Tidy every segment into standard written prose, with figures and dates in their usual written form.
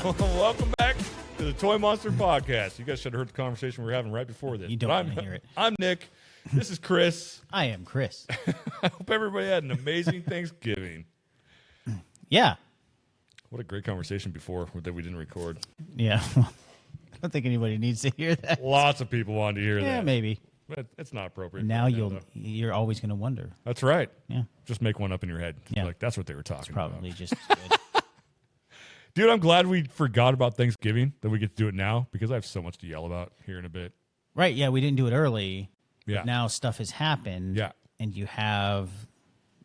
Welcome back to the Toy Monster Podcast. You guys should have heard the conversation we were having right before this. You don't want to hear it. I'm Nick. This is Chris. I am Chris. I hope everybody had an amazing Thanksgiving. Yeah. What a great conversation before that we didn't record. Yeah. I don't think anybody needs to hear that. Lots of people wanted to hear that. Yeah, maybe. But it's not appropriate. Now you're always going to wonder. That's right. Yeah. Just make one up in your head. Yeah. Like, that's what they were talking Probably about. just as good. Dude, I'm glad we forgot about Thanksgiving, that we get to do it now, because I have so much to yell about here in a bit. Right, yeah, we didn't do it early. Yeah. But now stuff has happened. Yeah. And you have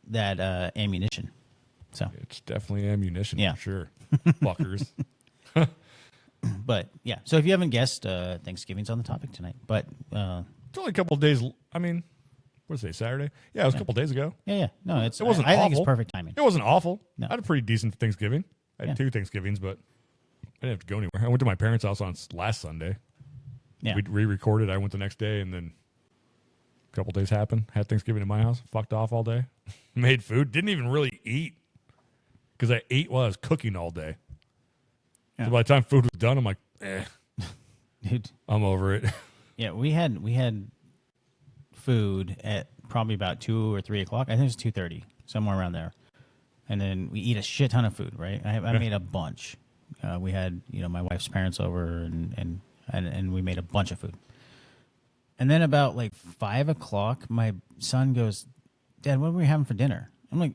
that ammunition. So. It's definitely ammunition, Yeah. for sure. Fuckers. But, yeah. So if you haven't guessed, Thanksgiving's on the topic tonight. But, It's only a couple of days. I mean, what did I say, Saturday? Yeah, it was a couple of days ago. yeah. No, It wasn't I awful. think it's perfect timing. It wasn't awful. No. I had a pretty decent Thanksgiving. I had 2 Thanksgivings, but I didn't have to go anywhere. I went to my parents' house on last Sunday. Yeah. We re-recorded. I went the next day, and then a couple days happened. Had Thanksgiving in my house. Fucked off all day. Made food. Didn't even really eat because I ate while I was cooking all day. Yeah. So by the time food was done, I'm like, Dude. I'm over it. Yeah, we had food at probably about 2 or 3 o'clock. I think it was 2:30, somewhere around there. And then we eat a shit ton of food, right? I made a bunch. We had, my wife's parents over, and we made a bunch of food. And then about like 5 o'clock, my son goes, "Dad, what were we having for dinner?" I'm like,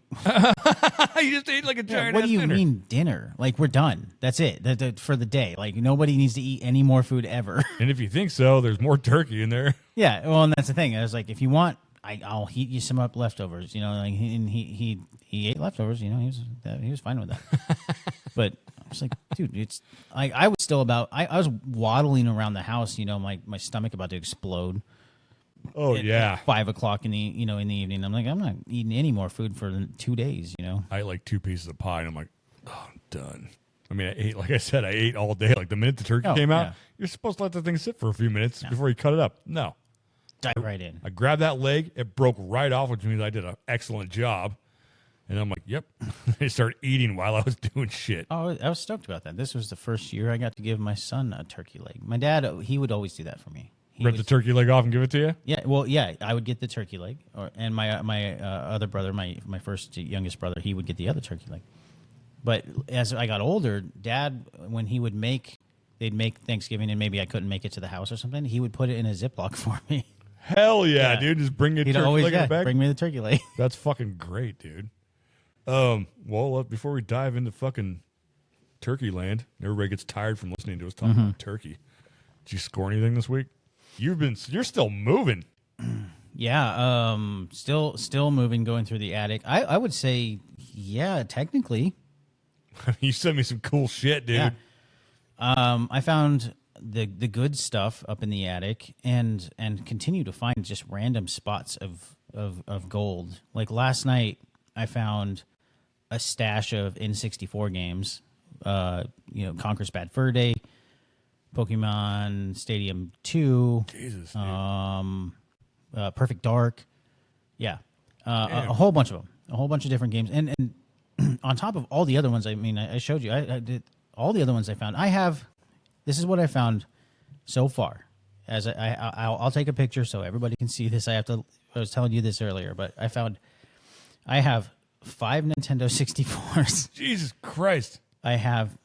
You just ate like a giant "What do you dinner. mean dinner? Like we're done. That's it. For the day. Like nobody needs to eat any more food ever." And if you think so, there's more turkey in there. Yeah, well, and that's the thing. I was like, if you want, I'll heat you some up leftovers. Like he ate leftovers. He was fine with that. But I was like, dude, it's I was still I was waddling around the house. My stomach about to explode. Oh, yeah. At 5 o'clock in the in the evening. I'm like, I'm not eating any more food for 2 days. I ate like 2 pieces of pie, and I'm like, oh, I'm done. I mean, I ate all day. Like the minute the turkey came out, you're supposed to let the thing sit for a few minutes before you cut it up. No. Dive right in. I grabbed that leg. It broke right off, which means I did an excellent job. And I'm like, yep. I started eating while I was doing shit. Oh, I was stoked about that. This was the first year I got to give my son a turkey leg. My dad, he would always do that for me. Rip the turkey leg off and give it to you? Yeah, well, yeah, I would get the turkey leg, and my other brother, my first youngest brother, he would get the other turkey leg. But as I got older, Dad, when they'd make Thanksgiving, and maybe I couldn't make it to the house or something, he would put it in a Ziploc for me. Hell yeah, dude! Just bring your turkey leg in the bag. Bring me the turkey leg. That's fucking great, dude. Well, before we dive into fucking turkey land, everybody gets tired from listening to us talk about turkey. Did you score anything this week? You're still moving. Yeah, still moving, going through the attic. I would say, yeah, technically. You sent me some cool shit, dude. Yeah. I found the good stuff up in the attic, and continue to find just random spots of gold. Like last night, I found a stash of N64 games. Conker's Bad Fur Day, Pokemon Stadium 2, Jesus, dude. Perfect Dark, yeah, a whole bunch of them, a whole bunch of different games, and on top of all the other ones. I mean, I showed you, I did all the other ones I found. This is what I found so far. As I'll take a picture so everybody can see this. I was telling you this earlier, but I have 5 Nintendo 64s. Jesus Christ! I have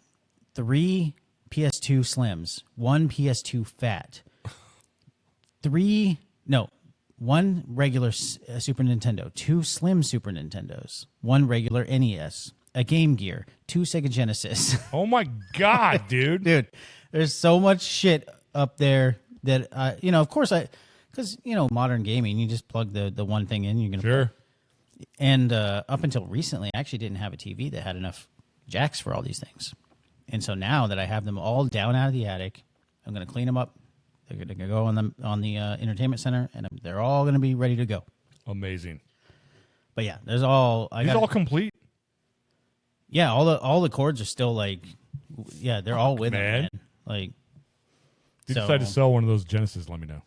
3 PS2 Slims, 1 PS2 Fat, 1 regular Super Nintendo, 2 Slim Super Nintendos, 1 regular NES, a Game Gear, 2 Sega Genesis. Oh my God, dude! Dude, there's so much shit up there that of course because modern gaming, you just plug the one thing in, you're gonna sure. And up until recently, I actually didn't have a TV that had enough jacks for all these things. And so now that I have them all down out of the attic, I'm going to clean them up. They're going to go on the entertainment center, and they're all going to be ready to go. Amazing. But yeah, there's all. These all complete. Yeah, all the cords are still like, yeah, they're all with man. them. Man. Like, if you decide to sell one of those Genesis, let me know.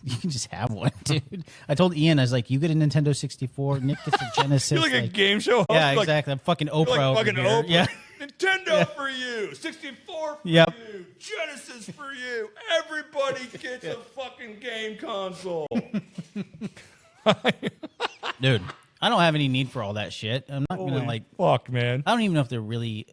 You can just have one, dude. I told Ian, I was like, you get a Nintendo 64, Nick gets a Genesis. You're like a game show host. Yeah, exactly. I'm fucking Oprah. You're like fucking over here. Oprah. Yeah. Nintendo for you, 64 for Yep. you, Genesis for you. Everybody gets a fucking game console. Dude, I don't have any need for all that shit. I'm not Holy gonna like. fuck, man. I don't even know if they're really.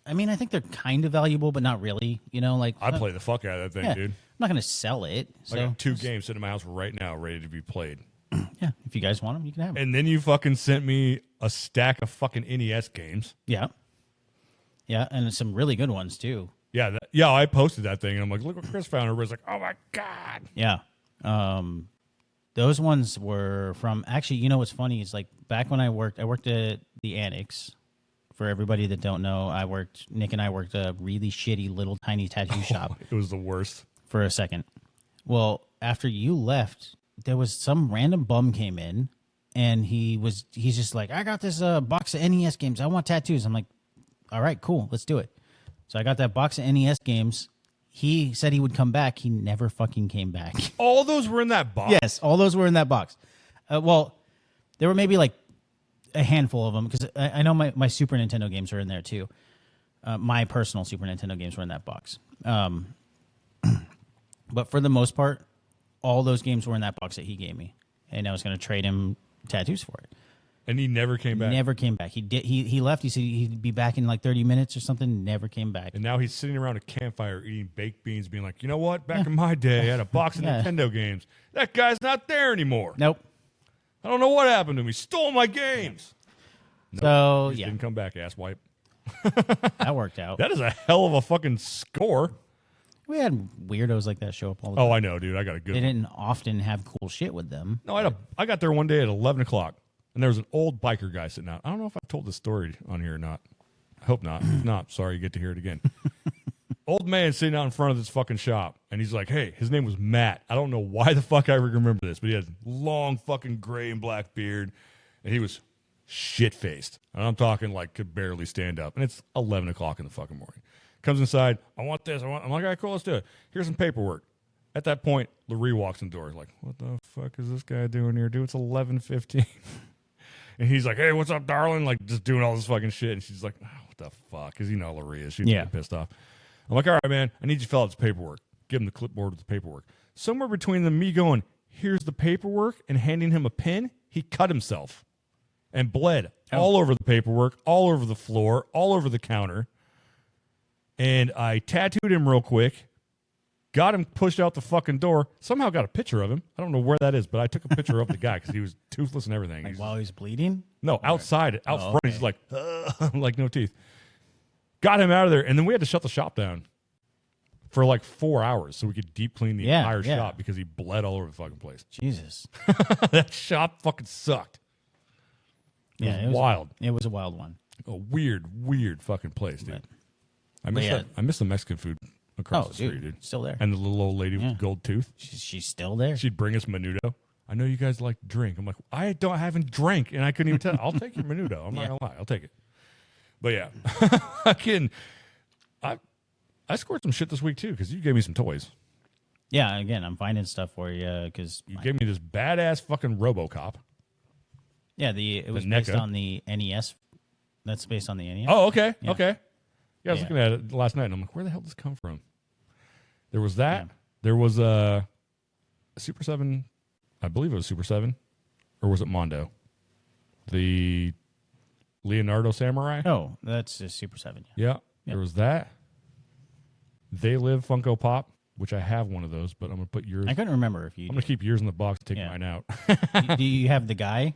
I mean, I think they're kind of valuable, but not really. You know, like I play the fuck out of that thing, yeah, dude. I'm not gonna sell it. So I got 2 games sitting in my house right now, ready to be played. yeah, if you guys want them, you can have them. And then you fucking sent me a stack of fucking NES games. Yeah, yeah, and some really good ones too. Yeah, I posted that thing, and I'm like, look what Chris found. Everybody's like, oh my god. Yeah. Those ones were from actually, you know what's funny is like back when I worked at the Annex. For everybody that don't know, Nick and I worked a really shitty little tiny tattoo shop It was the worst. for a second. Well, after you left, there was some random bum came in and he's just like, I got this box of NES games. I want tattoos. I'm like, all right, cool. Let's do it. So I got that box of NES games. He said he would come back. He never fucking came back. All those were in that box. Yes, all those were in that box. Well, there were maybe like a handful of them because I know my Super Nintendo games are in there too. My personal Super Nintendo games were in that box. But for the most part, all those games were in that box that he gave me, and I was going to trade him tattoos for it. And he never came back. Never came back. He left. He said he'd be back in like 30 minutes or something. Never came back. And now he's sitting around a campfire eating baked beans, being like, you know what? Back in my day, I had a box of Yeah. Nintendo games. That guy's not there anymore. Nope. I don't know what happened to him. He stole my games. So He just yeah, didn't come back, asswipe. that worked out. That is a hell of a fucking score. We had weirdos like that show up all the time. Oh, I know, dude. I got a good They one. didn't often have cool shit with them. No, I got there one day at 11 o'clock, and there was an old biker guy sitting out. I don't know if I've told this story on here or not. I hope not. If not, sorry, you get to hear it again. Old man sitting out in front of this fucking shop, and he's like, hey, his name was Matt. I don't know why the fuck I remember this, but he had long fucking gray and black beard, and he was shit-faced. And I'm talking like could barely stand up. And it's 11 o'clock in the fucking morning. Comes inside, I want this. I'm like, all right, cool, let's do it. Here's some paperwork. At that point, Larry walks in the door. He's like, what the fuck is this guy doing here, dude? It's 11:15. And he's like, hey, what's up, darling? Like, just doing all this fucking shit. And she's like, oh, what the fuck? Because you know Larry is. She's getting pissed off. I'm like, all right, man, I need you to fill out this paperwork. Give him the clipboard with the paperwork. Somewhere between me going, here's the paperwork, and handing him a pen, he cut himself and bled all over the paperwork, all over the floor, all over the counter. And I tattooed him real quick, got him pushed out the fucking door, somehow got a picture of him. I don't know where that is, but I took a picture of the guy because he was toothless and everything. Like while he's bleeding? No, outside, out front, okay. he's like, like no teeth. Got him out of there, and then we had to shut the shop down for like 4 hours so we could deep clean the entire shop because he bled all over the fucking place. Jesus. That shop fucking sucked. It was wild. It was a wild one. A weird fucking place, dude. But, I miss the Mexican food across the street, dude. Still there. And the little old lady with gold tooth. She's still there. She'd bring us menudo. I know you guys like to drink. I'm like, I haven't drank, and I couldn't even tell. I'll take your menudo. I'm not gonna lie. I'll take it. But yeah, I scored some shit this week too because you gave me some toys. Yeah, again, I'm finding stuff for you because You gave me this badass fucking RoboCop. Yeah, it was based on the NES. That's based on the NES. Oh, okay, Yeah. okay. Yeah, I was looking at it last night, and I'm like, where the hell did this come from? There was that. Yeah. There was a Super 7. I believe it was Super 7. Or was it Mondo? The Leonardo Samurai? Oh, that's a Super 7. Yeah. There was that. They Live Funko Pop, which I have one of those, but I'm going to put yours. I couldn't remember if you. I'm going to keep yours in the box and take mine out. Do you have the guy?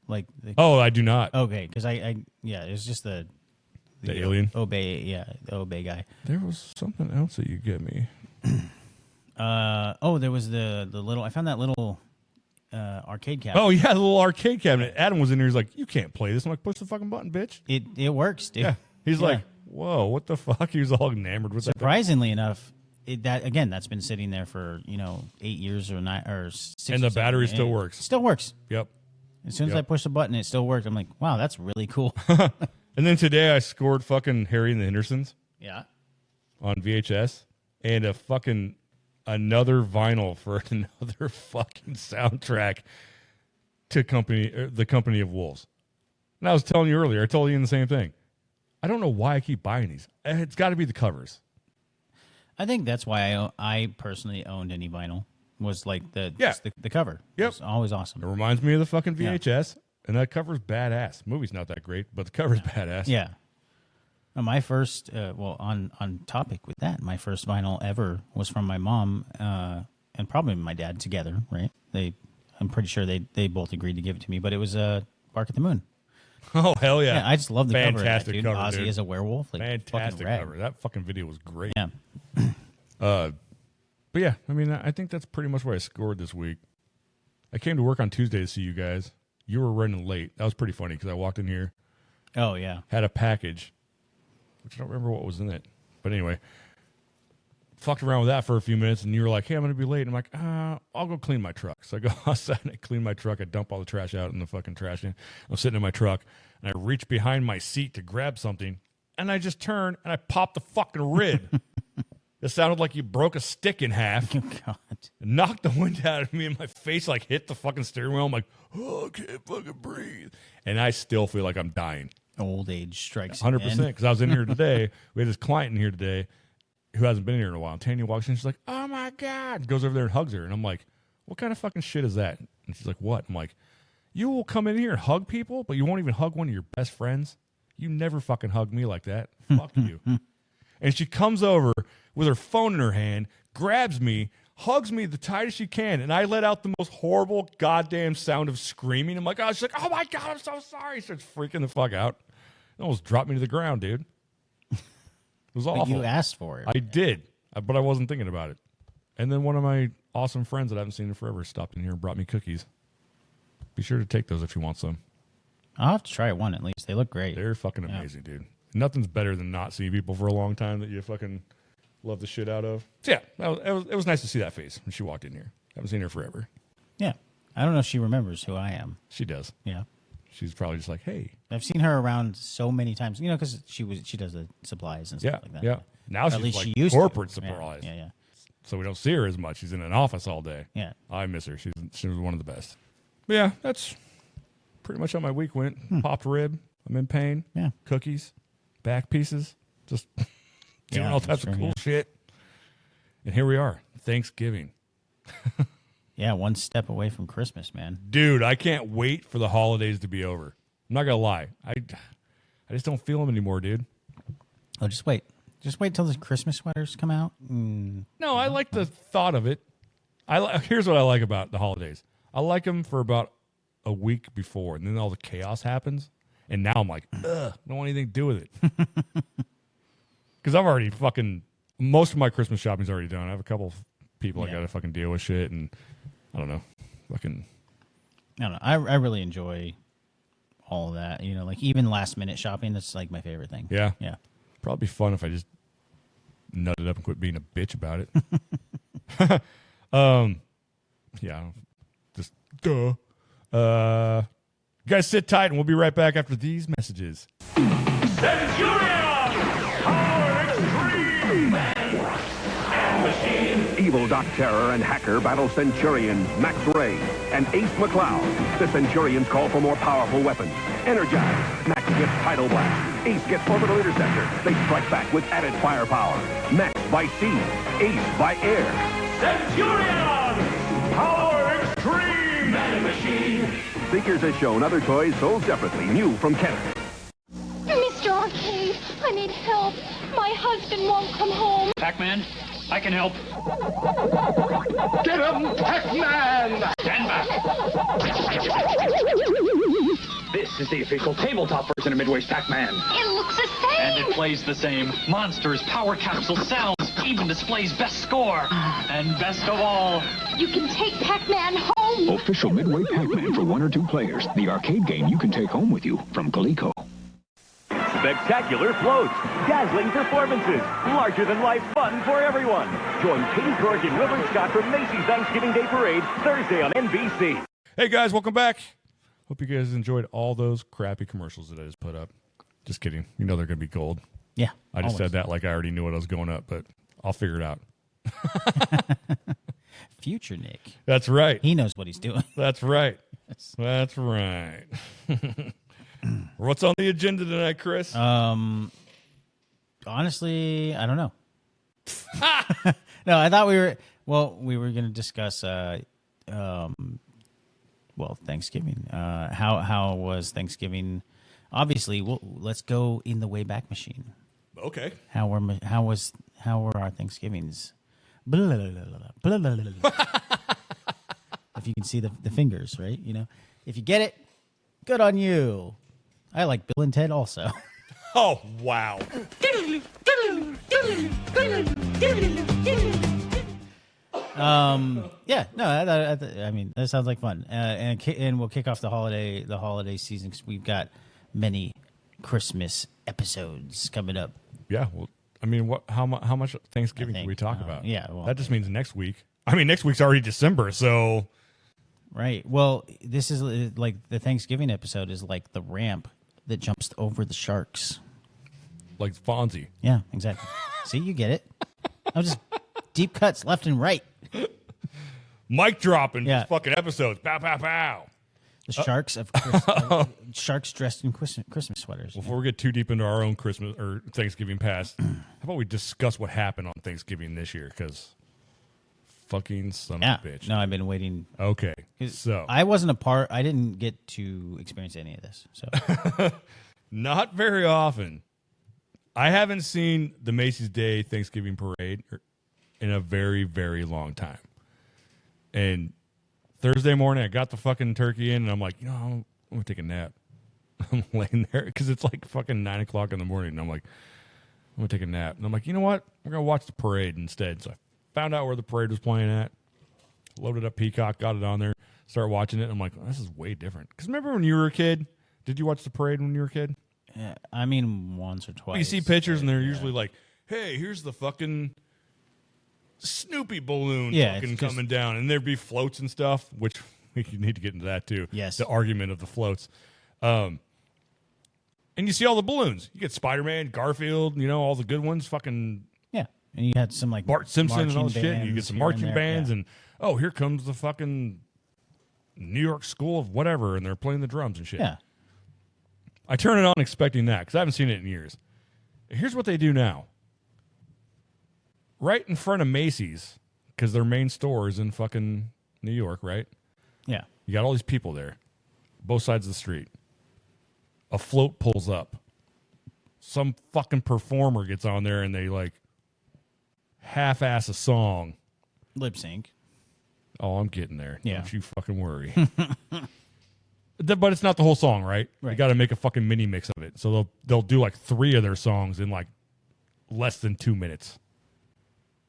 Like. Oh, I do not. Okay, because it's just the alien? The Obey guy. There was something else that you gave me. There was the little. I found that little arcade cabinet. Oh yeah, the little arcade cabinet. Adam was in there. He's like, "You can't play this." I'm like, "Push the fucking button, bitch." It works, dude. Yeah. He's like, "Whoa, what the fuck?" He was all enamored with that. Surprisingly enough, that's been sitting there for 8 years or 9 or 6. And the battery still works. It still works. Yep. As soon as I push the button, it still worked. I'm like, wow, that's really cool. And then today I scored fucking Harry and the Hendersons. Yeah. On VHS and another vinyl for another fucking soundtrack to the Company of Wolves. And I was telling you earlier, I told you the same thing. I don't know why I keep buying these. It's got to be the covers. I think that's why I personally owned any vinyl. Was like the cover. Yep. It's always awesome. It reminds me of the fucking VHS, and that cover's badass. The movie's not that great, but the cover's badass. Yeah. My first, on topic with that, my first vinyl ever was from my mom and probably my dad together, right? I'm pretty sure they both agreed to give it to me, but it was Bark at the Moon. Oh, hell yeah. Yeah, I just love the Fantastic cover of that, dude. cover, Ozzy dude. as a werewolf. Like, Fantastic fucking cover. That fucking video was great. Yeah. But yeah, I mean, I think that's pretty much what I scored this week. I came to work on Tuesday to see you guys. You were running late. That was pretty funny because I walked in here, Oh, yeah. had a package, which I don't remember what was in it. But anyway, fucked around with that for a few minutes, and you were like, hey, I'm going to be late. And I'm like, I'll go clean my truck. So I go outside and I clean my truck. I dump all the trash out in the fucking trash can. I'm sitting in my truck, and I reach behind my seat to grab something, and I just turn, and I pop the fucking rib. It sounded like you broke a stick in half. Oh, God. Knocked the wind out of me, and my face like hit the fucking steering wheel. I'm like, oh, I can't fucking breathe. And I still feel like I'm dying. Old age strikes 100%. Because I was in here today. We had this client in here today who hasn't been in here in a while. And Tanya walks in, she's like, oh my God. Goes over there and hugs her. And I'm like, what kind of fucking shit is that? And she's like, what? I'm like, you will come in here and hug people, but you won't even hug one of your best friends? You never fucking hug me like that. Fuck you. And she comes over with her phone in her hand, grabs me, hugs me the tightest she can, and I let out the most horrible goddamn sound of screaming. I'm like, oh, she's like, oh my God, I'm so sorry. She starts freaking the fuck out. It almost dropped me to the ground, dude. It was awful. But you asked for it. I did, but I wasn't thinking about it. And then one of my awesome friends that I haven't seen in forever stopped in here and brought me cookies. Be sure to take those if you want some. I'll have to try one at least. They look great. They're fucking amazing, dude. Nothing's better than not seeing people for a long time that you fucking love the shit out of. So yeah, it was nice to see that face when she walked in here. Haven't seen her forever. Yeah. I don't know if she remembers who I am. She does. Yeah. She's probably just like, hey. I've seen her around so many times, because she does the supplies and stuff like that. Yeah. Now At she's least like she used corporate to. supplies. Yeah. So we don't see her as much. She's in an office all day. Yeah. I miss her. She was one of the best. But yeah, that's pretty much how my week went. Popped rib. I'm in pain. Yeah. Cookies. Back pieces. Just doing all types of cool shit. And here we are. Thanksgiving. Yeah, one step away from Christmas, man. Dude, I can't wait for the holidays to be over. I'm not going to lie. I just don't feel them anymore, dude. Oh, just wait. Just wait till the Christmas sweaters come out. No, I like the thought of it. Here's what I like about the holidays. I like them for about a week before, and then all the chaos happens. And now I'm like, ugh, I don't want anything to do with it. Because I've already most of my Christmas shopping's already done. I have a couple of people I got to fucking deal with shit, and I don't know. I don't know. I really enjoy all of that. Like even last minute shopping, that's like my favorite thing. Yeah. Yeah. Probably be fun if I just nutted up and quit being a bitch about it. Yeah. Just duh. You guys sit tight, and we'll be right back after these messages. Centurion! Power Extreme! And Machine! Evil Doc Terror and Hacker battle Centurions Max Ray and Ace McCloud. The Centurions call for more powerful weapons. Energize. Max gets Tidal Blast. Ace gets Orbital Interceptor. They strike back with added firepower. Max by sea. Ace by air. Centurion! Power Extreme! Man Machine! Figures has shown other toys sold separately. New from Kenner. Mr. Arcade, I need help. My husband won't come home. Pac-Man, I can help. Get him, Pac-Man! Stand back. This is the official tabletop version of Midway's Pac-Man. It looks the same. And it plays the same. Monsters, power capsule, sounds, even displays best score. And best of all, You can take Pac-Man home. Official Midway Pac-Man for 1 or 2 players. The arcade game you can take home with you from Coleco. Spectacular floats, dazzling performances, larger-than-life fun for everyone. Join Katie Couric and Wilbur Scott for Macy's Thanksgiving Day Parade, Thursday on NBC. Hey, guys, welcome back. Hope you guys enjoyed all those crappy commercials that I just put up. Just kidding. You know they're going to be gold. Yeah. I just always. said that like I already knew what I was going up, but I'll figure it out. Future Nick. That's right. He knows what he's doing. That's right. That's right. What's on the agenda tonight, Chris? Honestly, I don't know. No, I thought we were going to discuss Thanksgiving. How was Thanksgiving? Obviously, let's go in the Wayback Machine. Okay. How were our Thanksgivings? Blah, blah, blah, blah, blah, blah. If you can see the fingers, right? You know, if you get it, good on you. I like Bill and Ted also. Oh, wow. Yeah, no, I mean that sounds like fun, and we'll kick off the holiday season because we've got many Christmas episodes coming up. Yeah, well, I mean, how much Thanksgiving can we talk about? Yeah, well, that just means next week. I mean, next week's already December, so right. Well, this is like the Thanksgiving episode is like the ramp that jumps over the sharks, like Fonzie. Yeah, exactly. See, you get it. I'm just deep cuts left and right. Mic dropping. Yeah. Fucking episodes. Pow, pow, pow. The sharks of sharks dressed in Christmas sweaters. Before we get too deep into our own Christmas or Thanksgiving past, how about we discuss what happened on Thanksgiving this year? Because fucking son of a bitch. No, I've been waiting. Okay. So I wasn't a part. I didn't get to experience any of this. So not very often. I haven't seen the Macy's Day Thanksgiving Parade in a very, very long time. And Thursday morning, I got the fucking turkey in, and I'm like, I'm going to take a nap. I'm laying there because it's like fucking 9 o'clock in the morning. And I'm like, I'm going to take a nap. And I'm like, you know what? We're going to watch the parade instead. So I found out where the parade was playing at, loaded up Peacock, got it on there, started watching it. And I'm like, this is way different. Because remember when you were a kid? Did you watch the parade when you were a kid? Yeah, I mean, once or twice. You see pictures, and they're usually like, hey, here's the fucking Snoopy balloon fucking coming down. And there'd be floats and stuff, which you need to get into that too. Yes. The argument of the floats. And you see all the balloons. You get Spider-Man, Garfield, all the good ones. Fucking yeah. And you had some like Bart Simpson and all the shit. And you get some marching bands. Yeah. And, here comes the fucking New York School of whatever. And they're playing the drums and shit. Yeah. I turn it on expecting that because I haven't seen it in years. Here's what they do now. Right in front of Macy's, because their main store is in fucking New York, right? Yeah. You got all these people there, both sides of the street. A float pulls up. Some fucking performer gets on there and they like half-ass a song. Lip sync. Oh, I'm getting there. Yeah. Don't you fucking worry. But it's not the whole song, right? You got to make a fucking mini mix of it. So they'll do like 3 of their songs in like less than 2 minutes.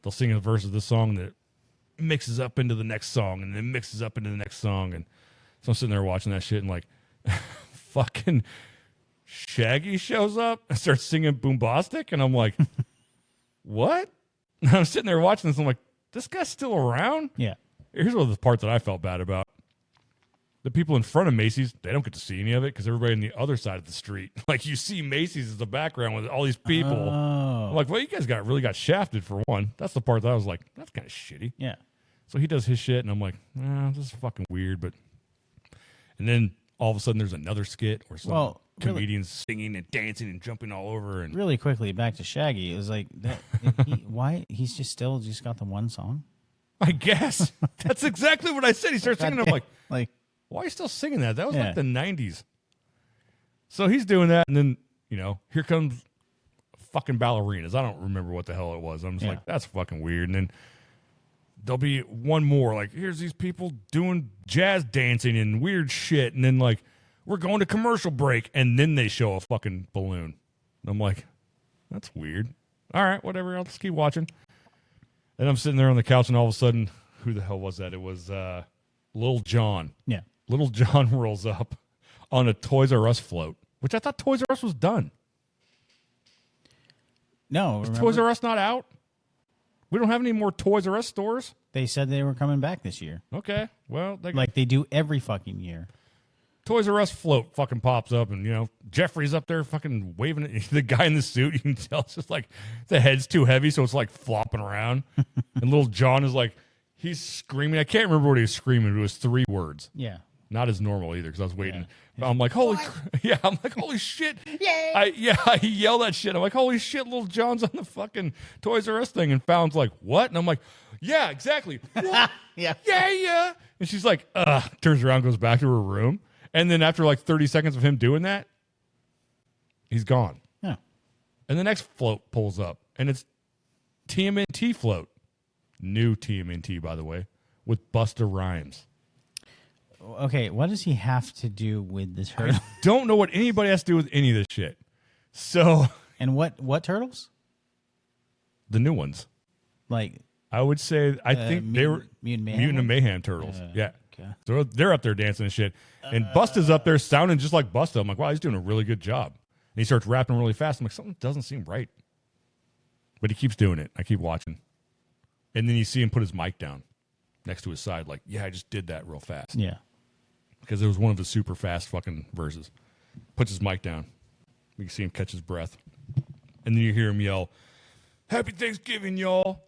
They'll sing a verse of this song that mixes up into the next song and then mixes up into the next song. And so I'm sitting there watching that shit and like fucking Shaggy shows up and starts singing Boombastic. And I'm like, what? And I'm sitting there watching this. And I'm like, this guy's still around? Yeah. Here's one of the parts that I felt bad about. The people in front of Macy's, they don't get to see any of it because everybody on the other side of the street. Like, you see Macy's as the background with all these people. Oh. I'm like, well, you guys really got shafted for one. That's the part that I was like, that's kind of shitty. Yeah. So he does his shit, and I'm like, this is fucking weird. And then all of a sudden there's another skit or some comedians singing and dancing and jumping all over. And really quickly, back to Shaggy. It was like, why? He's just got the one song? I guess. That's exactly what I said. He starts singing. I'm like, why are you still singing that? That was like the 90s. So he's doing that, and then, here comes fucking ballerinas. I don't remember what the hell it was. I'm just like, that's fucking weird. And then there'll be one more, like, here's these people doing jazz dancing and weird shit, and then, like, we're going to commercial break, and then they show a fucking balloon. And I'm like, that's weird. All right, whatever. I'll just keep watching. And I'm sitting there on the couch, and all of a sudden, who the hell was that? It was Lil Jon. Yeah. Little John rolls up on a Toys R Us float, which I thought Toys R Us was done. No. Is Toys R Us not out? We don't have any more Toys R Us stores? They said they were coming back this year. Okay. Well, like they do every fucking year. Toys R Us float fucking pops up, and, Jeffrey's up there fucking waving it. The guy in the suit, you can tell it's just like the head's too heavy, so it's like flopping around. And Little John is like, he's screaming. I can't remember what he was screaming. It was 3 words. Yeah. Not as normal either because I was waiting. Yeah. I'm like, holy I'm like, holy shit. I yell that shit. I'm like, holy shit, Little John's on the fucking Toys R Us thing. And Fallon's like, what? And I'm like, yeah, exactly. What? Yeah. And she's like, turns around, goes back to her room. And then after like 30 seconds of him doing that, he's gone. Yeah. And the next float pulls up, and it's TMNT float. New TMNT, by the way, with Busta Rhymes. Okay, what does he have to do with this turtle? I don't know what anybody has to do with any of this shit. So, and what turtles? The new ones. Like, I would say, I think they were Mutant and Mayhem turtles. Yeah. Okay. So they're up there dancing and shit. And Busta's up there sounding just like Busta. I'm like, wow, he's doing a really good job. And he starts rapping really fast. I'm like, something doesn't seem right. But he keeps doing it. I keep watching. And then you see him put his mic down next to his side. Like, yeah, I just did that real fast. Yeah. Because it was one of the super fast fucking verses. Puts his mic down. You can see him catch his breath. And then you hear him yell, Happy Thanksgiving, y'all.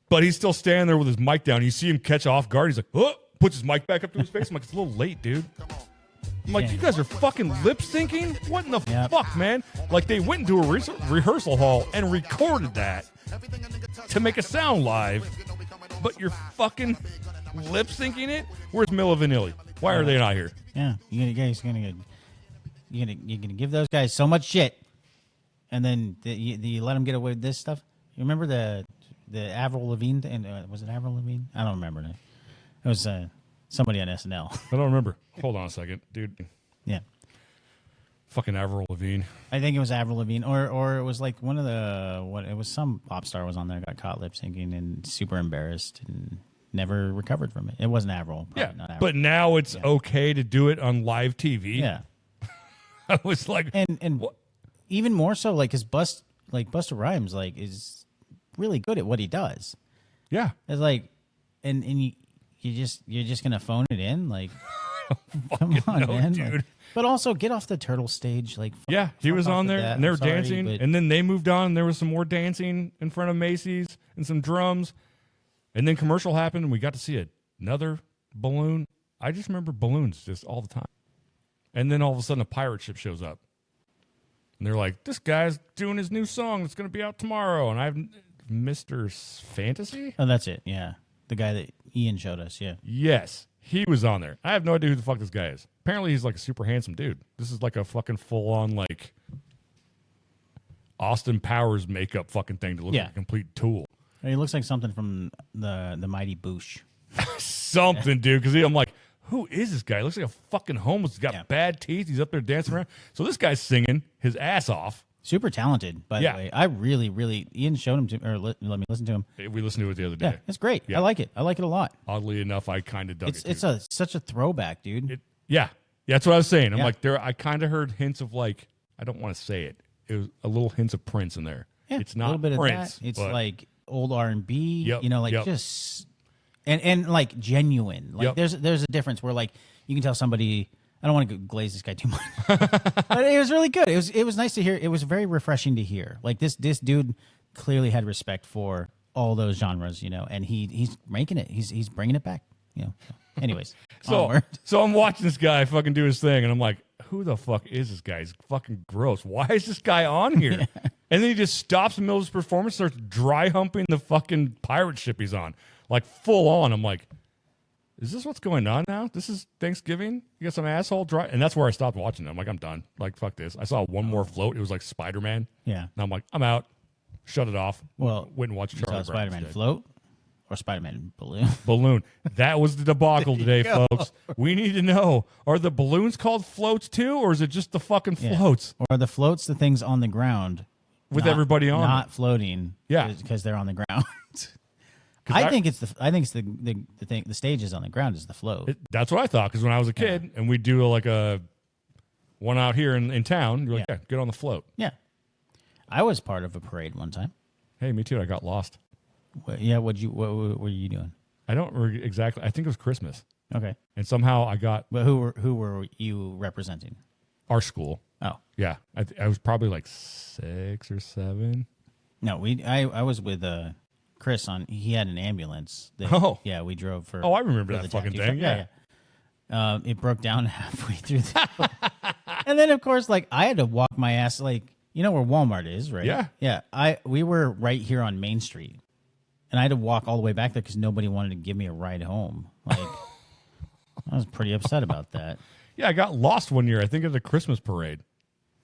But he's still standing there with his mic down. You see him catch off guard. He's like, oh, puts his mic back up to his face. I'm like, it's a little late, dude. I'm like, you guys are fucking lip syncing? What in the fuck, man? Like, they went into a rehearsal hall and recorded that to make it sound live, but you're fucking lip syncing it? Where's Milla Vanilli? Why are they not here? Yeah, you're gonna give those guys so much shit, and then you let them get away with this stuff. You remember the Avril Lavigne thing? Was it Avril Lavigne? I don't remember. It was somebody on SNL. I don't remember. Hold on a second, dude. Yeah. Fucking Avril Lavigne. I think it was Avril Lavigne, or it was like one of it was some pop star was on there, got caught lip syncing and super embarrassed and never recovered from it. It wasn't Avril. Yeah, not Avril. But now it's okay to do it on live TV. Yeah. I was like, and what? Even more so, like, his Busta Rhymes, like, is really good at what he does. Yeah. It's like, and you're just gonna phone it in, like, come on, man, dude. Like, but also get off the turtle stage, like. Yeah, he was on there, and they were dancing, but... and then they moved on. And there was some more dancing in front of Macy's and some drums, and then commercial happened, and we got to see another balloon. I just remember balloons just all the time, and then all of a sudden a pirate ship shows up, and they're like, "This guy's doing his new song that's going to be out tomorrow," and I've Mr. Fantasy. Oh, that's it. Yeah, the guy that Ian showed us. Yeah. Yes. He was on there. I have no idea who the fuck this guy is. Apparently, he's like a super handsome dude. This is like a fucking full-on, like, Austin Powers makeup fucking thing to look like a complete tool. He looks like something from the Mighty Boosh. Something, dude. Because I'm like, who is this guy? He looks like a fucking homeless. He's got bad teeth. He's up there dancing around. So this guy's singing his ass off. Super talented, by the way. I really, Ian showed him to, or let me listen to him. We listened to it the other day. Yeah, it's great. Yeah. I like it. I like it a lot. Oddly enough, I kind of dug it. It's such a throwback, dude. Yeah, that's what I was saying. I'm like, I kind of heard hints of, like, I don't want to say it. It was a little hints of Prince in there. Yeah, it's not a little bit Prince. Of that. It's like old R&B. Yep, you know, like just and like genuine. Like there's a difference where, like, you can tell somebody. I don't want to glaze this guy too much, but it was really good. It was nice to hear. It was very refreshing to hear. Like this dude clearly had respect for all those genres, you know, and he's making it. He's bringing it back, you know. Anyways, so I'm watching this guy fucking do his thing, and I'm like, who the fuck is this guy? He's fucking gross. Why is this guy on here? And then he just stops in the middle of his performance, starts dry humping the fucking pirate ship he's on, like full on. I'm like, is this what's going on now? This is Thanksgiving? You got some asshole dry? And that's where I stopped watching it. I'm like, I'm done. Like, fuck this. I saw one more float. It was like Spider-Man. Yeah. And I'm like, I'm out. Shut it off. Well, went and watched Charlie Brown. Spider-Man float or Spider-Man balloon? Balloon. That was the debacle today, folks. We need to know, are the balloons called floats too, or is it just the fucking floats? Or are the floats the things on the ground? With everybody on not floating. Yeah. Because they're on the ground. I think it's the thing. The stage is on the ground is the float. That's what I thought. Because when I was a kid and we do like a one out here in town, you're like, get on the float. Yeah, I was part of a parade one time. Hey, me too. I got lost. What were you doing? I don't remember exactly. I think it was Christmas. Okay. And somehow I got. But who were you representing? Our school. Oh. Yeah, I was probably like 6 or 7. No, I was with Chris on. He had an ambulance. That, yeah, we drove for. Oh, I remember that fucking thing. Yeah. It broke down halfway through. And then, of course, like I had to walk my ass. Like you know where Walmart is, right? Yeah. Yeah. We were right here on Main Street, and I had to walk all the way back there because nobody wanted to give me a ride home. Like I was pretty upset about that. Yeah, I got lost one year. I think at the Christmas parade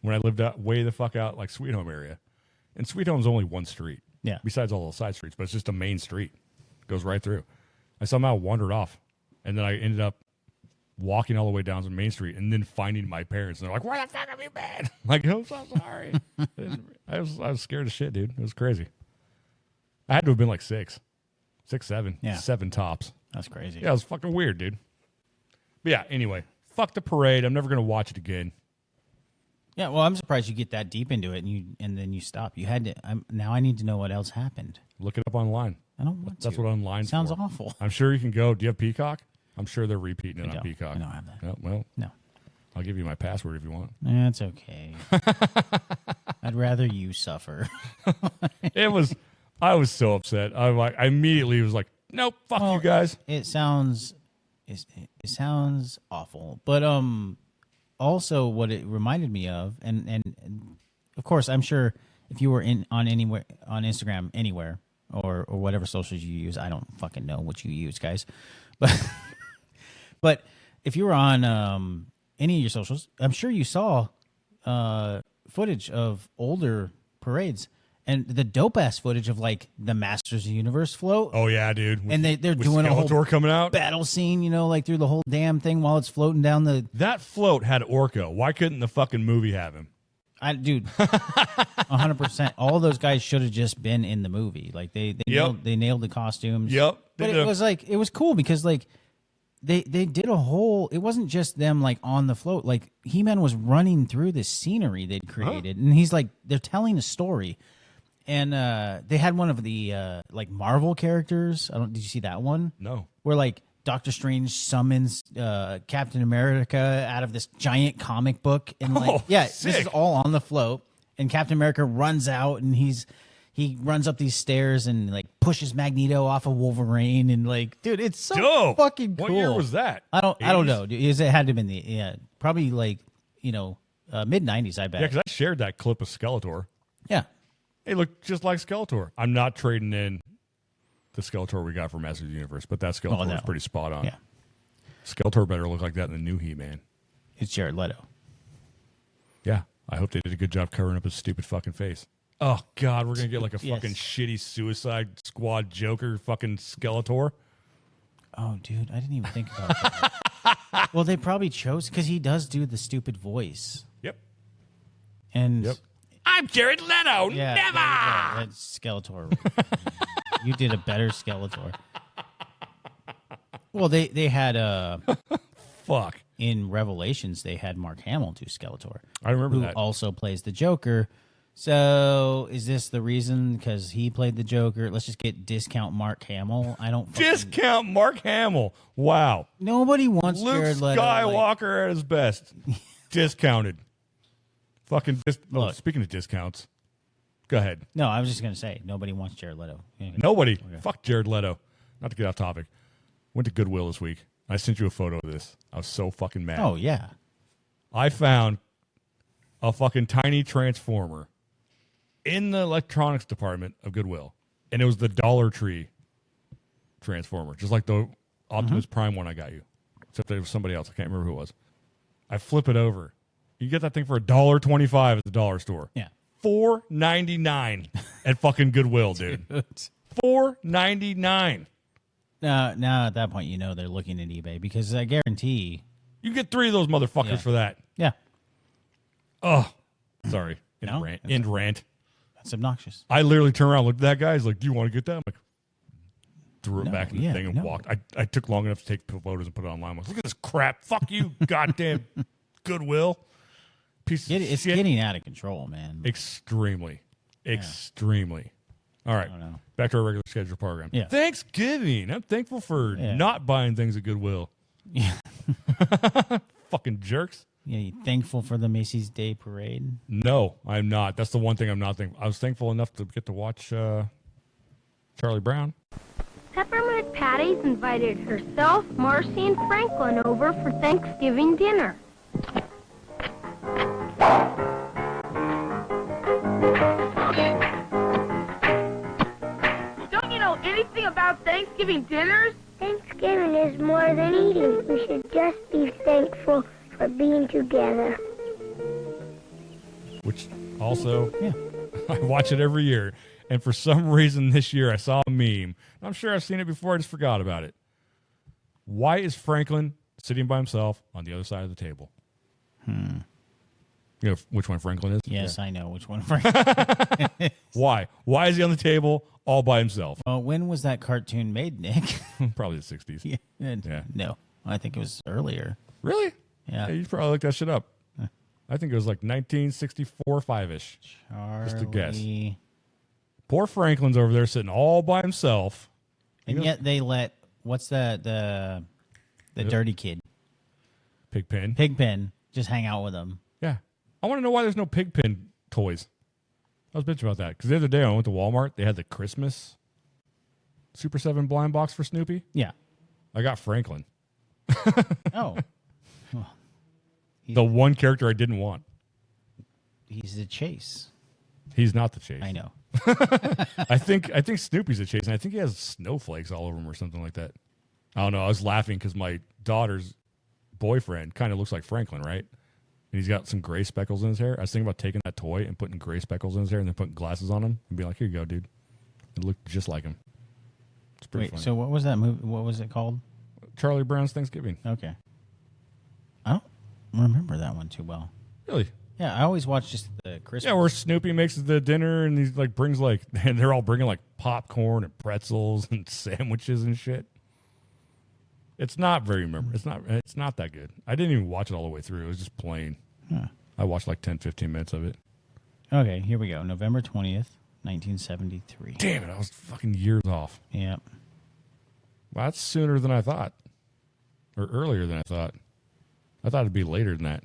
when I lived out way the fuck out like Sweet Home area, and Sweet Home's only one street. Yeah. Besides all the side streets, but it's just a main street. Goes right through. I somehow wandered off, and then I ended up walking all the way down to Main Street and then finding my parents. And they're like, where the fuck have you been? I'm like, I'm so sorry. I was scared as shit, dude. It was crazy. I had to have been like 6, 7. Yeah. 7 tops. That's crazy. Yeah, it was fucking weird, dude. But yeah, anyway, fuck the parade. I'm never going to watch it again. Yeah, well, I'm surprised you get that deep into it and then you stop. You had to. Now I need to know what else happened. Look it up online. I don't want That's to. what online Sounds for. awful. I'm sure you can go. Do you have Peacock? I'm sure they're repeating it on Peacock. I don't have that. Oh, well, No. I'll give you my password if you want. That's okay. I'd rather you suffer. I was so upset. I immediately was like, nope, fuck you guys. It sounds awful. But also what it reminded me of, and of course I'm sure if you were on Instagram anywhere or whatever socials you use, I don't fucking know what you use, guys. But if you were on any of your socials, I'm sure you saw footage of older parades and the dope ass footage of like the Masters of the Universe float. Oh yeah, dude. And they're with doing a whole Skeletor coming out battle scene, like through the whole damn thing while it's floating down the. That float had Orko. Why couldn't the fucking movie have him? Dude, 100%. All those guys should have just been in the movie. Like they nailed the costumes. Yep. But it was cool because like they did a whole. It wasn't just them like on the float. Like He-Man was running through this scenery they'd created, and he's like they're telling a story. And they had one of the like Marvel characters. Did you see that one? No. Where like Doctor Strange summons Captain America out of this giant comic book, and like sick. This is all on the float. And Captain America runs out, and he runs up these stairs and like pushes Magneto off of Wolverine, and like, dude, it's so dope. fucking cool. What year was that? I don't 80s? know. It had to have been probably like mid 90s. I bet. Yeah, because I shared that clip of Skeletor. Yeah. He looked just like Skeletor. I'm not trading in the Skeletor we got from Masters of the Universe, but that Skeletor was pretty spot on. Yeah. Skeletor better look like that in the new He-Man. It's Jared Leto. Yeah. I hope they did a good job covering up his stupid fucking face. Oh, God, we're going to get like a fucking shitty Suicide Squad Joker fucking Skeletor. Oh, dude, I didn't even think about that. Well, they probably chose because he does do the stupid voice. Yep. And I'm Jared Leto. Never. Yeah, that's Skeletor. You did a better Skeletor. Well, they had fuck. In Revelations, they had Mark Hamill do Skeletor. I remember who that. Also plays the Joker. So is this the reason? Because he played the Joker. Let's just get discount Mark Hamill. I don't discount Mark Hamill. Wow. Nobody wants Luke Jared Leto. Skywalker at his best. Discounted. Fucking Look. Speaking of discounts, go ahead. No, I was just gonna say nobody wants Jared Leto. Nobody. Okay. Fuck Jared Leto. Not to get off topic. Went to Goodwill this week. I sent you a photo of this. I was so fucking mad. Oh yeah. I found a fucking tiny transformer in the electronics department of Goodwill, and it was the Dollar Tree transformer, just like the Optimus Prime one I got you, except there was somebody else. I can't remember who it was. I flip it over. You get that thing for $1.25 at the dollar store. Yeah. $4.99 at fucking Goodwill, dude. $4.99. Now at that point, they're looking at eBay because I guarantee you get 3 of those motherfuckers for that. Yeah. Oh, sorry. No, End rant. That's obnoxious. I literally turned around, looked at that guy. He's like, "Do you want to get that?" I'm like, threw it No, back in the yeah, thing and no. walked. I took long enough to take photos and put it online. I'm like, look at this crap. Fuck you, goddamn Goodwill. Piece of It's shit. getting out of control, man. Extremely. Extremely. All right. Back to our regular scheduled program. Yeah. Thanksgiving. I'm thankful for not buying things at Goodwill. Yeah. Fucking jerks. Yeah, you thankful for the Macy's Day Parade? No, I'm not. That's the one thing I'm not thankful. I was thankful enough to get to watch Charlie Brown. Peppermint Patty's invited herself, Marcy, and Franklin over for Thanksgiving dinner. Don't you know anything about Thanksgiving dinners? Thanksgiving is more than eating. We should just be thankful for being together. Which also, I watch it every year. And for some reason this year I saw a meme. I'm sure I've seen it before. I just forgot about it. Why is Franklin sitting by himself on the other side of the table? You know which one Franklin is? Yes, yeah. I know which one Franklin is. Why? Why is he on the table all by himself? When was that cartoon made, Nick? Probably the 60s. Yeah. No, I think it was earlier. Really? Yeah. You probably looked that shit up. I think it was like 1964, 5-ish. Just a guess. Poor Franklin's over there sitting all by himself. And yet they let, what's that, the dirty kid? Pigpen, just hang out with him. Yeah. I want to know why there's no Pigpen toys. I was bitching about that. Because the other day I went to Walmart. They had the Christmas Super 7 blind box for Snoopy. Yeah. I got Franklin. Oh. Well, the one character I didn't want. He's the Chase. He's not the Chase. I know. I think Snoopy's the Chase, and I think he has snowflakes all over him or something like that. I don't know. I was laughing because my daughter's boyfriend kind of looks like Franklin, right? And he's got some gray speckles in his hair. I was thinking about taking that toy and putting gray speckles in his hair and then putting glasses on him and be like, here you go, dude. It looked just like him. It's pretty funny. So what was that movie? What was it called? Charlie Brown's Thanksgiving. Okay. I don't remember that one too well. Really? Yeah, I always watch just the Christmas. Yeah, where Snoopy makes the dinner and he's like brings like, and they're all bringing like popcorn and pretzels and sandwiches and shit. It's not very memorable. It's not that good. I didn't even watch it all the way through. It was just plain. Huh. I watched like 10, 15 minutes of it. Okay, here we go. November 20th, 1973. Damn it, I was fucking years off. Yeah. Well, that's sooner than I thought. Or earlier than I thought. I thought it'd be later than that.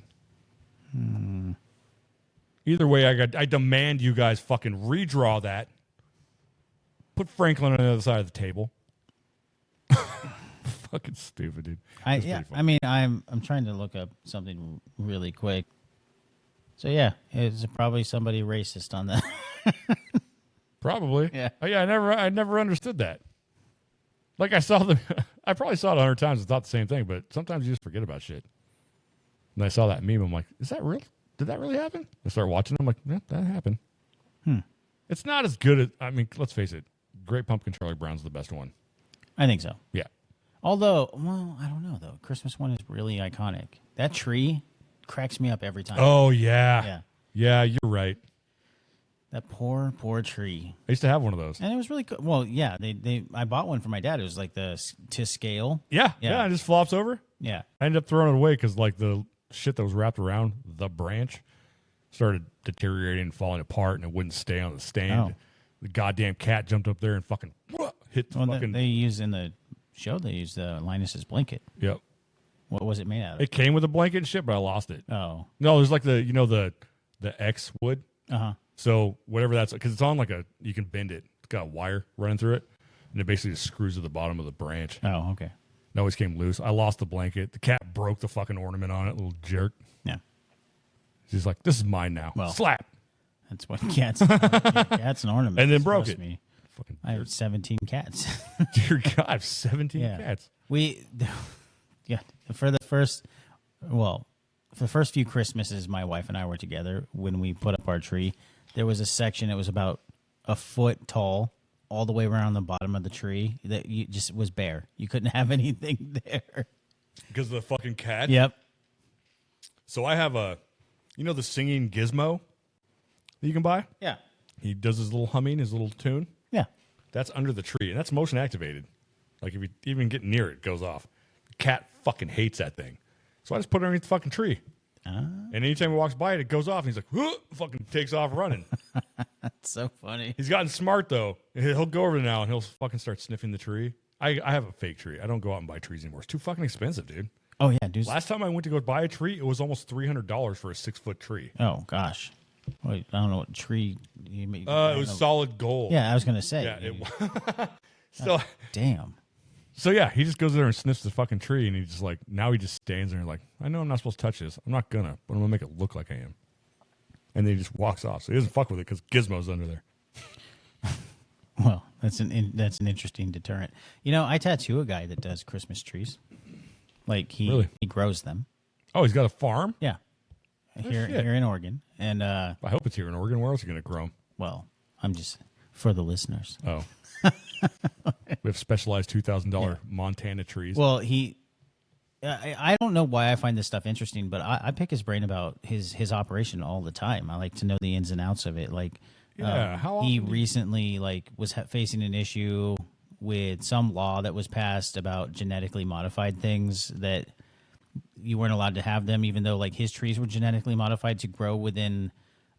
Either way, I demand you guys fucking redraw that. Put Franklin on the other side of the table. Fucking stupid, dude. I mean, I'm trying to look up something really quick. So yeah, it's probably somebody racist on that. Probably. Yeah. Oh, yeah. I never understood that. Like I probably saw it 100 times and thought the same thing, but sometimes you just forget about shit. And I saw that meme. I'm like, is that real? Did that really happen? I start watching it. I'm like, yeah, that happened. It's not as good as, I mean, let's face it. Great Pumpkin Charlie Brown's the best one. I think so. Yeah. Although, well, I don't know, though. Christmas one is really iconic. That tree cracks me up every time. Oh, yeah. Yeah. Yeah, you're right. That poor, poor tree. I used to have one of those. And it was really good. Well, yeah, I bought one for my dad. It was like to scale. Yeah. It just flops over. Yeah. I ended up throwing it away because like the shit that was wrapped around the branch started deteriorating and falling apart, and it wouldn't stay on the stand. Oh. The goddamn cat jumped up there and fucking hit the fucking... They used in the show, they used Linus's blanket. Yep. What was it made out of? It came with a blanket and shit, but I lost it. Oh. No, there's like the X wood. Uh-huh. So whatever that's... Because it's on like you can bend it. It's got a wire running through it, and it basically just screws to the bottom of the branch. Oh, okay. It always came loose. I lost the blanket. The cat broke the fucking ornament on it, little jerk. Yeah. She's like, this is mine now. Well, slap. That's what cats cats and ornaments. And then broke it. Me. I have 17 cats. Dear God, I have 17 cats. For the first few Christmases my wife and I were together, when we put up our tree, there was a section that was about a foot tall all the way around the bottom of the tree that just was bare. You couldn't have anything there. Because of the fucking cat? Yep. So I have the singing gizmo that you can buy? Yeah. He does his little humming, his little tune. Yeah. That's under the tree, and that's motion activated. Like if you even get near it, it goes off. The cat fucking hates that thing. So I just put it underneath the fucking tree. And anytime he walks by it, it goes off, and he's like, whoa, fucking takes off running. That's so funny. He's gotten smart, though. He'll go over there now, and he'll fucking start sniffing the tree. I have a fake tree. I don't go out and buy trees anymore. It's too fucking expensive, dude. Oh, yeah, dude. Last time I went to go buy a tree, it was almost $300 for a 6-foot tree. Oh, gosh. Wait, I don't know what tree you made. It was solid gold. Yeah, I was going to say. Yeah, So damn. So yeah, he just goes there and sniffs the fucking tree, and he just like now he just stands there and like, I know I'm not supposed to touch this. I'm not gonna, but I'm gonna make it look like I am. And then he just walks off. So he doesn't fuck with it because Gizmo's under there. Well, that's an interesting deterrent. You know, I tattoo a guy that does Christmas trees. Like he grows them. Oh, he's got a farm? Yeah. Here in Oregon. And I hope it's here in Oregon. Where else are you gonna grow them? Well, I'm just for the listeners. Oh. We have specialized $2,000 Montana trees. Well, I don't know why I find this stuff interesting, but I pick his brain about his operation all the time. I like to know the ins and outs of it. Like, how he recently was facing an issue with some law that was passed about genetically modified things that you weren't allowed to have them, even though like his trees were genetically modified to grow within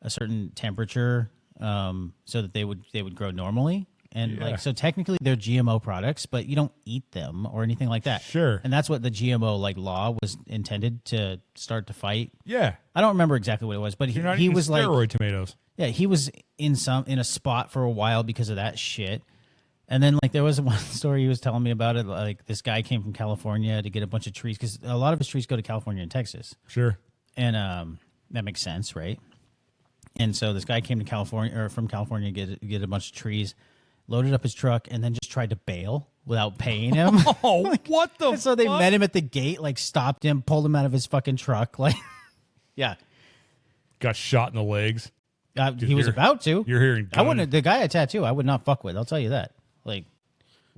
a certain temperature, so that they would grow normally. And like, so technically they're GMO products, but you don't eat them or anything like that. Sure. And that's what the GMO like law was intended to start to fight. Yeah. I don't remember exactly what it was, but he was like steroid tomatoes. Yeah, he was in a spot for a while because of that shit. And then like there was one story he was telling me about it. Like this guy came from California to get a bunch of trees because a lot of his trees go to California and Texas. Sure. And that makes sense, right? And so this guy came to California or from California to get a bunch of trees. Loaded up his truck, and then just tried to bail without paying him. Oh, what the fuck? So they met him at the gate, like stopped him, pulled him out of his fucking truck. Like, yeah. Got shot in the legs. He was about to. You're hearing I wouldn't. The guy I tattoo, I would not fuck with. I'll tell you that. Like,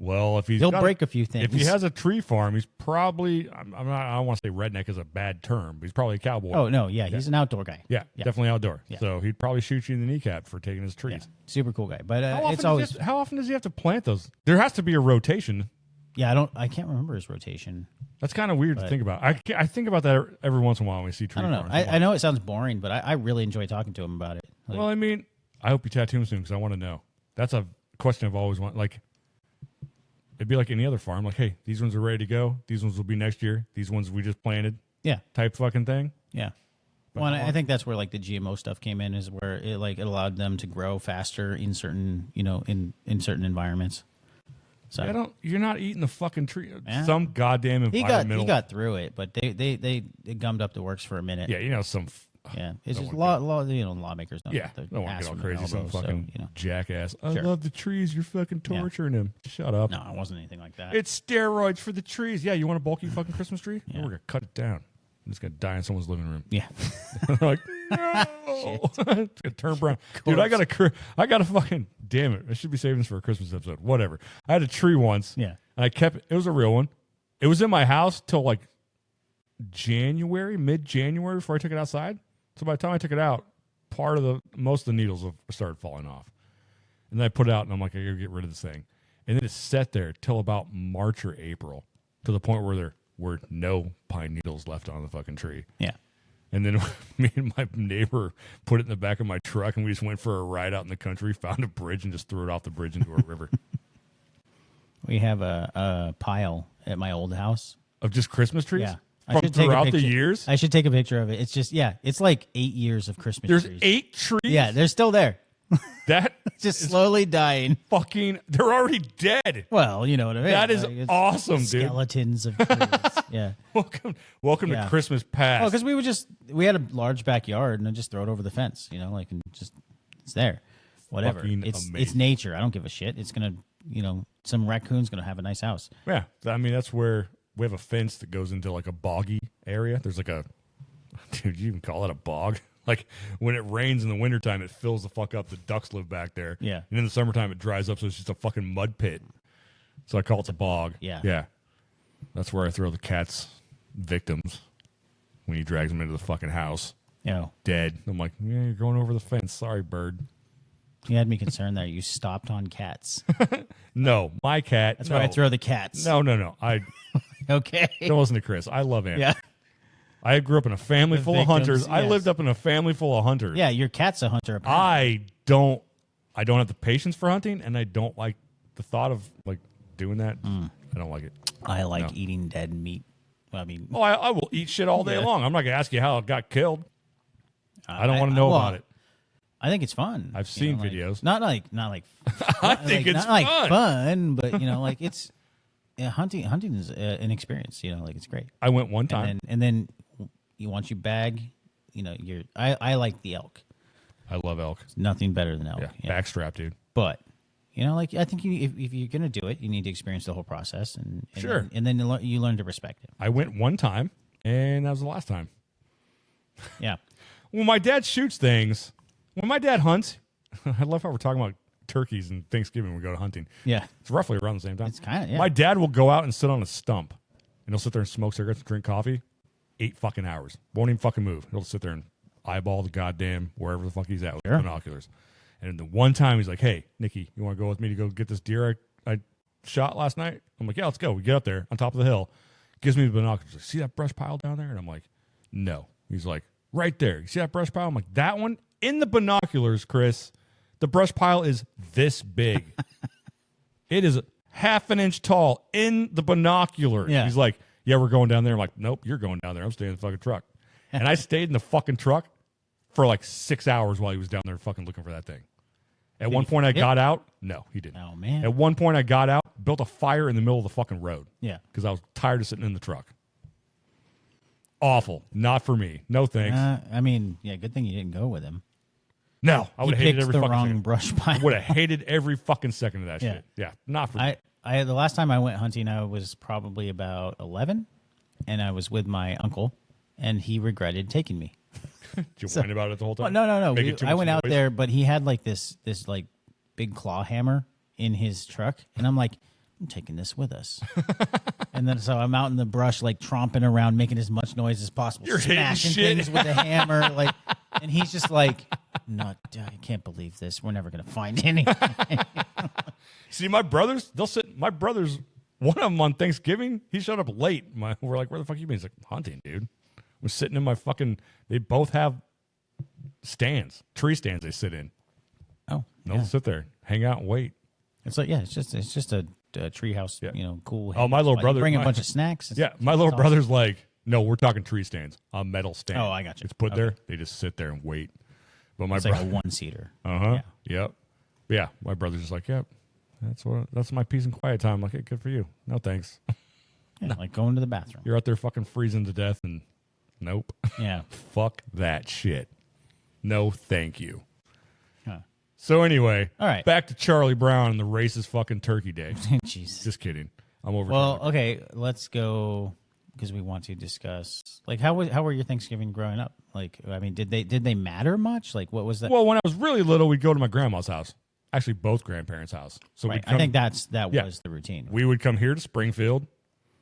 well, if he'll break a few things. If he has a tree farm, he's probably. I don't want to say redneck is a bad term, but he's probably a cowboy. Oh no, yeah, he's an outdoor guy. Yeah, definitely outdoor. Yeah. So he'd probably shoot you in the kneecap for taking his trees. Yeah. Super cool guy, but how often does he have to plant those? There has to be a rotation. Yeah, I can't remember his rotation. That's kind of weird to think about. I think about that every once in a while when we see tree farms. I don't know. I know it sounds boring, but I really enjoy talking to him about it. Like, well, I mean, I hope you tattoo him soon because I want to know. That's a question I've always wanted. Like, it'd be like any other farm. Like, hey, these ones are ready to go. These ones will be next year. These ones we just planted. Yeah. Type fucking thing. Yeah. Well, and I think that's where like the GMO stuff came in, is where it allowed them to grow faster in certain in certain environments. So you're not eating the fucking tree. Yeah. Some goddamn environmental. He got through it, but they gummed up the works for a minute. Yeah, some. Yeah, it's just lawmakers don't. Yeah, don't want to get all crazy. Some fucking jackass. I Sure. love the trees. You're fucking torturing him. Shut up. No, it wasn't anything like that. It's steroids for the trees. Yeah, you want a bulky fucking Christmas tree? Yeah. We're gonna cut it down. It's gonna die in someone's living room. Yeah. Like, no. It's gonna turn brown. Dude, I got a fucking, damn it. I should be saving this for a Christmas episode. Whatever. I had a tree once. Yeah. And I kept it was a real one. It was in my house till like mid-January before I took it outside. So by the time I took it out, most of the needles have started falling off. And then I put it out and I'm like, I gotta get rid of this thing. And then it sat there till about March or April to the point where there were no pine needles left on the fucking tree. Yeah. And then me and my neighbor put it in the back of my truck and we just went for a ride out in the country, found a bridge and just threw it off the bridge into a river. We have a pile at my old house. Of just Christmas trees? Yeah. From throughout the years? I should take a picture of it. It's just, it's like 8 years of Christmas trees. There's 8 trees? Yeah, they're still there. That just slowly dying. They're already dead. Well, you know what I mean. That is awesome, dude. Skeletons of trees. Yeah. Welcome to Christmas past. Oh, because we had a large backyard and I just throw it over the fence, and just it's there. Whatever. It's nature. I don't give a shit. It's gonna, some raccoon's gonna have a nice house. Yeah. I mean, that's where we have a fence that goes into like a boggy area. There's like dude, you even call it a bog? Like when it rains in the wintertime, it fills the fuck up. The ducks live back there. Yeah. And in the summertime, it dries up, so it's just a fucking mud pit. So I call it a bog. Yeah. Yeah. That's where I throw the cat's victims when he drags them into the fucking house. Yeah. Dead. I'm like, yeah, you're going over the fence. Sorry, bird. You had me concerned there. You stopped on cats. No, my cat. That's why I throw the cats. No. Okay. Don't listen to Chris. I love animals. Yeah. I grew up in a family full of hunters. Yes. I lived up in a family full of hunters. Yeah, your cat's a hunter. Apparently. I don't have the patience for hunting, and I don't like the thought of like doing that. I don't like it. I like eating dead meat. Well, I mean, I will eat shit all day long. I'm not gonna ask you how it got killed. I don't want to know about it. I think it's fun. I've seen like, videos. Not like I think it's not fun. like fun, but like it's hunting is an experience. Like it's great. I went one time, and then once you bag, I like the elk. I love elk. It's nothing better than elk. Yeah, backstrap, dude. But like I think if you're gonna do it, you need to experience the whole process, and sure, then you learn to respect it. I went one time, and that was the last time. Yeah. When my dad shoots things, when my dad hunts, I love how we're talking about turkeys and Thanksgiving when we go to hunting. Yeah. It's roughly around the same time. It's kind of, yeah. My dad will go out and sit on a stump, and he'll sit there and smoke cigarettes and drink coffee 8 fucking hours. Won't even fucking move. He'll sit there and eyeball the goddamn wherever the fuck he's at with binoculars. And the one time he's like, hey, Nikki, you want to go with me to go get this deer I shot last night? I'm like, yeah, let's go. We get up there on top of the hill. Gives me the binoculars. Like, see that brush pile down there? And I'm like, no. He's like, right there. You see that brush pile? I'm like, that one? In the binoculars, Chris, the brush pile is this big. It is half an inch tall in the binoculars. Yeah. He's like, yeah, we're going down there. I'm like, nope, you're going down there. I'm staying in the fucking truck. And I stayed in the fucking truck for like 6 hours while he was down there fucking looking for that thing. At one point I got out. No, he didn't. Oh, man. At one point I got out, built a fire in the middle of the fucking road. Yeah. Because I was tired of sitting in the truck. Awful. Not for me. No thanks. I mean, yeah, good thing you didn't go with him. No, I would have hated every the fucking wrong second. brush pile. Would have hated every fucking second of that shit. Yeah, not for me. The last time I went hunting, I was probably about 11, and I was with my uncle, and he regretted taking me. Did you whine about it the whole time? No. I went out noise? there, but he had like this like big claw hammer in his truck, and I'm like, I'm taking this with us. And then so I'm out in the brush, like tromping around, making as much noise as possible, You're smashing hitting things shit. with a hammer, like. And he's just like, I can't believe this. We're never gonna find anything. See, my brothers, my brothers, one of them on Thanksgiving, he showed up late. We're like, where the fuck you been? He's like, hunting, dude. We're sitting in my fucking, they both have stands, tree stands they sit in. Oh, They'll sit there, hang out and wait. It's like, it's just a tree house, cool. Oh, my little brother. Bring a bunch of snacks. My little brother's like, no, we're talking tree stands, a metal stand. Oh, I got you. It's put there. They just sit there and wait. But my it's brother, like a one-seater. Yep. Yeah. My brother's just like, yep. That's my peace and quiet time. I'm like, hey, good for you. No thanks. Yeah, like going to the bathroom. You're out there fucking freezing to death, and nope. Yeah. Fuck that shit. No, thank you. Huh. So anyway, all right, back to Charlie Brown and the racist fucking turkey day. Jesus. Just kidding. I'm over. Well, okay, let's go because we want to discuss like how were your Thanksgiving growing up? Like, I mean, did they matter much? Like, what was that? Well, when I was really little, we'd go to my grandma's house. Actually, both grandparents' house. So right. we'd come, I think that was the routine. We would come here to Springfield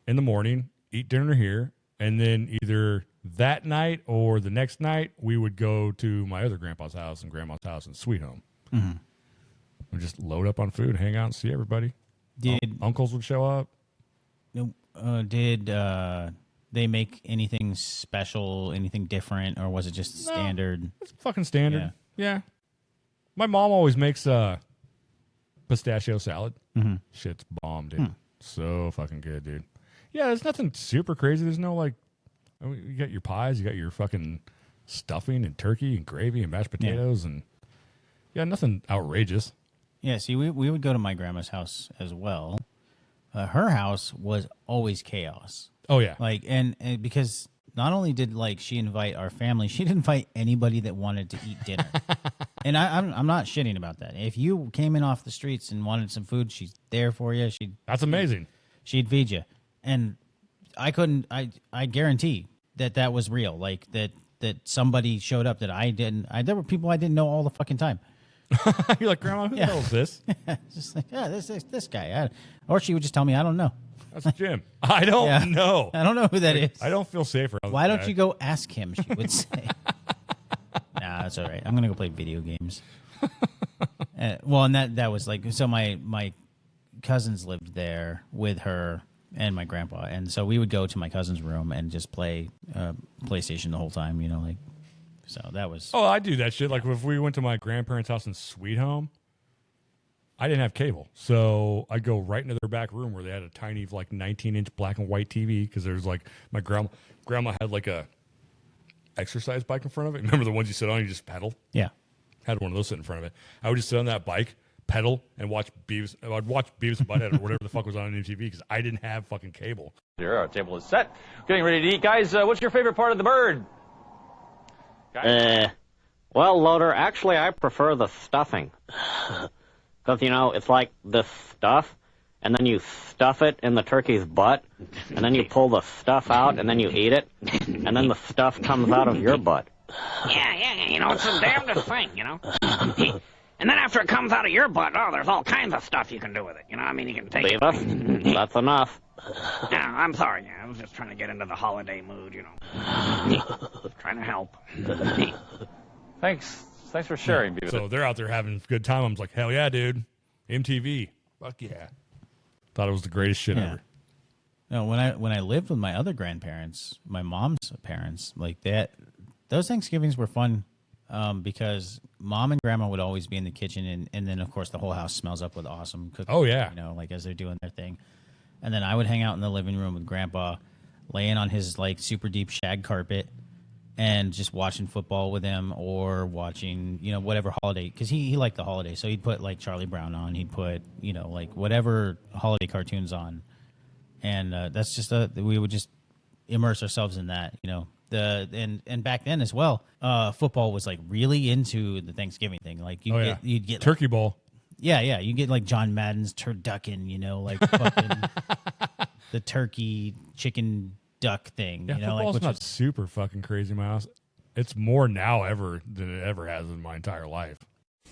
in the morning, eat dinner here, and then either that night or the next night, we would go to my other grandpa's house and grandma's house in Sweet Home. Mm-hmm. We'd just load up on food, hang out, and see everybody. Uncles would show up. Did they make anything special, anything different, or was it just standard? It's fucking standard. Yeah. My mom always makes pistachio salad. Mm-hmm. Shit's bomb, dude. So fucking good, dude. Yeah, there's nothing super crazy. There's no like, I mean, you got your pies, you got your fucking stuffing and turkey and gravy and mashed potatoes and nothing outrageous. Yeah, see, we would go to my grandma's house as well. Her house was always chaos. Oh yeah, like and because not only did like she invite our family, she'd invite anybody that wanted to eat dinner. And I'm not shitting about that. If you came in off the streets and wanted some food, she's there for you. That's amazing. She'd feed you, and I guarantee that was real. Like that somebody showed up that I didn't. There were people I didn't know all the fucking time. You're like, Grandma, who the hell is this? Just like, this guy. Or she would just tell me, I don't know. That's Jim. I don't know. I don't know who that is. I don't feel safer. Why don't you go ask him? She would say. Nah, that's all right. I'm gonna go play video games. Well, and that was like so. My cousins lived there with her and my grandpa, and so we would go to my cousin's room and just play PlayStation the whole time. You know, like. So that was. Oh, I do that shit. Like if we went to my grandparents' house in Sweet Home, I didn't have cable, so I'd go right into their back room where they had a tiny, like 19-inch black and white TV because there's like my grandma had like a exercise bike in front of it. Remember the ones you sit on, you just pedal? Yeah. had one of those sitting in front of it. I would just sit on that bike, pedal, and watch Beavis. I'd watch Beavis and Butthead or whatever the fuck was on MTV because I didn't have fucking cable. Here, our table is set. Getting ready to eat. Guys, what's your favorite part of the bird? Well, Loader, actually, I prefer the stuffing. Because, you know, it's like this stuff, and then you stuff it in the turkey's butt, and then you pull the stuff out, and then you eat it, and then the stuff comes out of your butt. Yeah, you know, it's the damnedest thing, you know. And then after it comes out of your butt, oh, there's all kinds of stuff you can do with it. You know, I mean, you can take it. Beavis, that's enough. Yeah, I'm sorry. Yeah, I was just trying to get into the holiday mood, you know. Trying to help. Thanks for sharing, Beavis. So they're out there having a good time. I'm like, hell yeah, dude. MTV. Fuck yeah. Thought it was the greatest shit ever. No, when I lived with my other grandparents, my mom's parents, like that, those Thanksgivings were fun because Mom and Grandma would always be in the kitchen, and then of course the whole house smells up with awesome cooking. Oh yeah, you know, like as they're doing their thing, and then I would hang out in the living room with Grandpa, laying on his like super deep shag carpet, and just watching football with him or watching, you know, whatever holiday, because he liked the holiday, so he'd put like Charlie Brown on, he'd put, you know, like whatever holiday cartoons on, and that's just we would just immerse ourselves in that, you know. And back then as well, football was like really into the Thanksgiving thing. Like you'd get Turkey Bowl. Yeah, you get like John Madden's turducken, you know, like fucking the turkey chicken duck thing. Yeah, you know, football's like not super fucking crazy in my house. It's more now than it ever has in my entire life.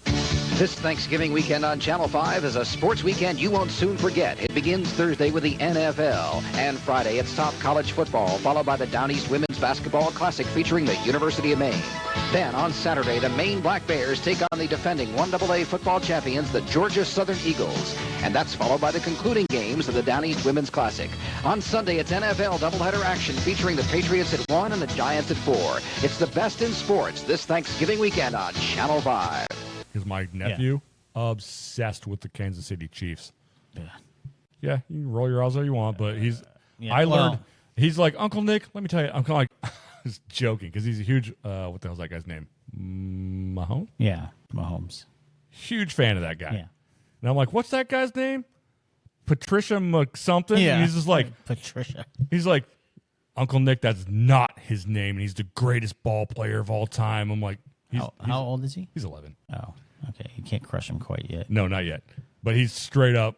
This Thanksgiving weekend on Channel 5 is a sports weekend you won't soon forget. It begins Thursday with the NFL, and Friday it's top college football, followed by the Down East Women's Basketball Classic featuring the University of Maine. Then on Saturday, the Maine Black Bears take on the defending 1AA football champions, the Georgia Southern Eagles. And that's followed by the concluding games of the Down East Women's Classic. On Sunday, it's NFL doubleheader action featuring the Patriots at 1 and the Giants at 4. It's the best in sports this Thanksgiving weekend on Channel 5. Because my nephew, obsessed with the Kansas City Chiefs. Yeah, you can roll your eyes all you want, but he's like, Uncle Nick, let me tell you, I'm kind of like, just joking, because he's a huge, what the hell's that guy's name? Mahomes? Yeah, Mahomes. Huge fan of that guy. Yeah. And I'm like, what's that guy's name? Patricia something? Yeah. And he's just like, Patricia. He's like, Uncle Nick, that's not his name, and he's the greatest ball player of all time. I'm like, how old is he? He's 11. Oh, okay. You can't crush him quite yet. No, not yet. But he's straight up,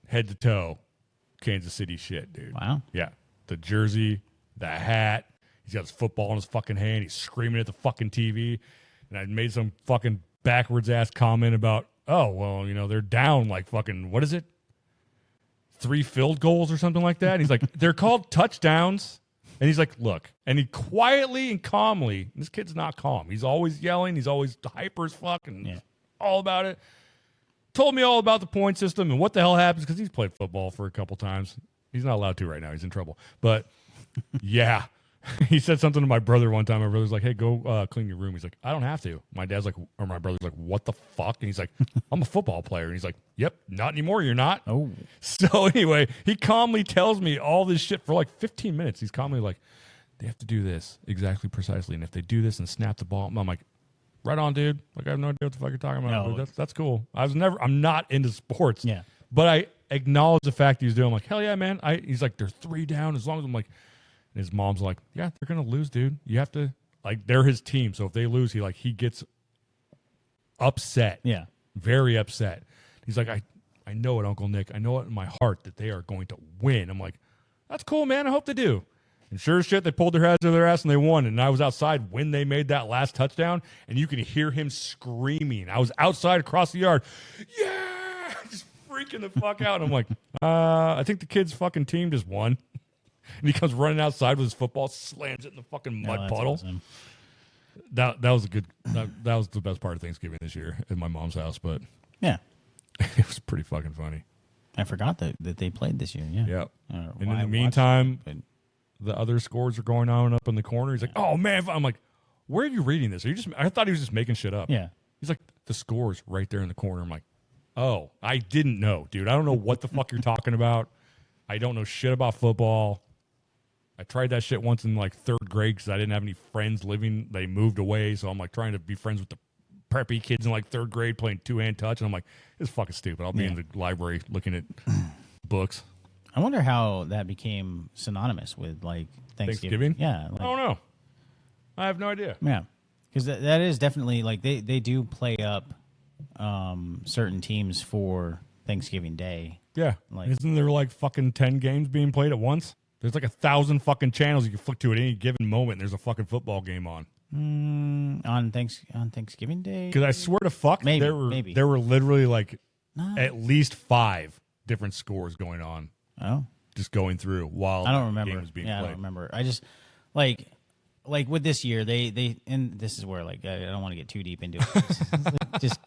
head to toe, Kansas City shit, dude. Wow. Yeah. The jersey, the hat. He's got his football in his fucking hand. He's screaming at the fucking TV. And I made some fucking backwards ass comment about, oh, well, you know, they're down like fucking, what is it? 3 field goals or something like that. And he's like, they're called touchdowns. And he's like, look. And he quietly and calmly, this kid's not calm. He's always yelling. He's always hyper as fuck and all about it. Told me all about the point system and what the hell happens because he's played football for a couple times. He's not allowed to right now. He's in trouble. But, yeah. He said something to my brother one time. My brother's like, hey, go clean your room. He's like, I don't have to. My dad's like, or my brother's like, what the fuck? And he's like, I'm a football player. And he's like, yep, not anymore. You're not. Oh. So anyway, he calmly tells me all this shit for like 15 minutes. He's calmly like, they have to do this exactly precisely. And if they do this and snap the ball, I'm like, right on, dude. Like, I have no idea what the fuck you're talking about. No. But that's cool. I'm not into sports. Yeah. But I acknowledge the fact he's doing. I'm like, hell yeah, man. He's like, they're 3 down as long as I'm like, and his mom's like, yeah, they're going to lose, dude. You have to, like, they're his team. So if they lose, he gets upset. Yeah. Very upset. He's like, I know it, Uncle Nick. I know it in my heart that they are going to win. I'm like, that's cool, man. I hope they do. And sure as shit, they pulled their heads to their ass and they won. And I was outside when they made that last touchdown, and you can hear him screaming. I was outside across the yard. Yeah! Just freaking the fuck out. And I'm like, I think the kid's fucking team just won. And he comes running outside with his football, slams it in the fucking mud puddle. Awesome. That was a good. That was the best part of Thanksgiving this year at my mom's house. But yeah, it was pretty fucking funny. I forgot that they played this year. Yeah. Yep. And in the meantime, the other scores are going on up in the corner. He's like, "Oh man!" I'm like, "Where are you reading this? Are you just?" I thought he was just making shit up. Yeah. He's like, "The score's right there in the corner." I'm like, "Oh, I didn't know, dude. I don't know what the fuck you're talking about. I don't know shit about football." I tried that shit once in like 3rd grade because I didn't have any friends living. They moved away, so I'm like trying to be friends with the preppy kids in like 3rd grade playing 2-hand touch, and I'm like, this is fucking stupid. I'll be in the library looking at books. I wonder how that became synonymous with like Thanksgiving. Yeah, like, I don't know. I have no idea. Yeah, because that is definitely like they do play up certain teams for Thanksgiving Day. Yeah, like isn't there like fucking 10 games being played at once? There's like 1,000 fucking channels you can flick to at any given moment. And there's a fucking football game on. On Thanksgiving Day. Because I swear to fuck, there were literally like at least 5 different scores going on. Oh, just going through while I don't remember. The game was being played. I don't remember. I just like with this year they and this is where like I don't want to get too deep into it. Just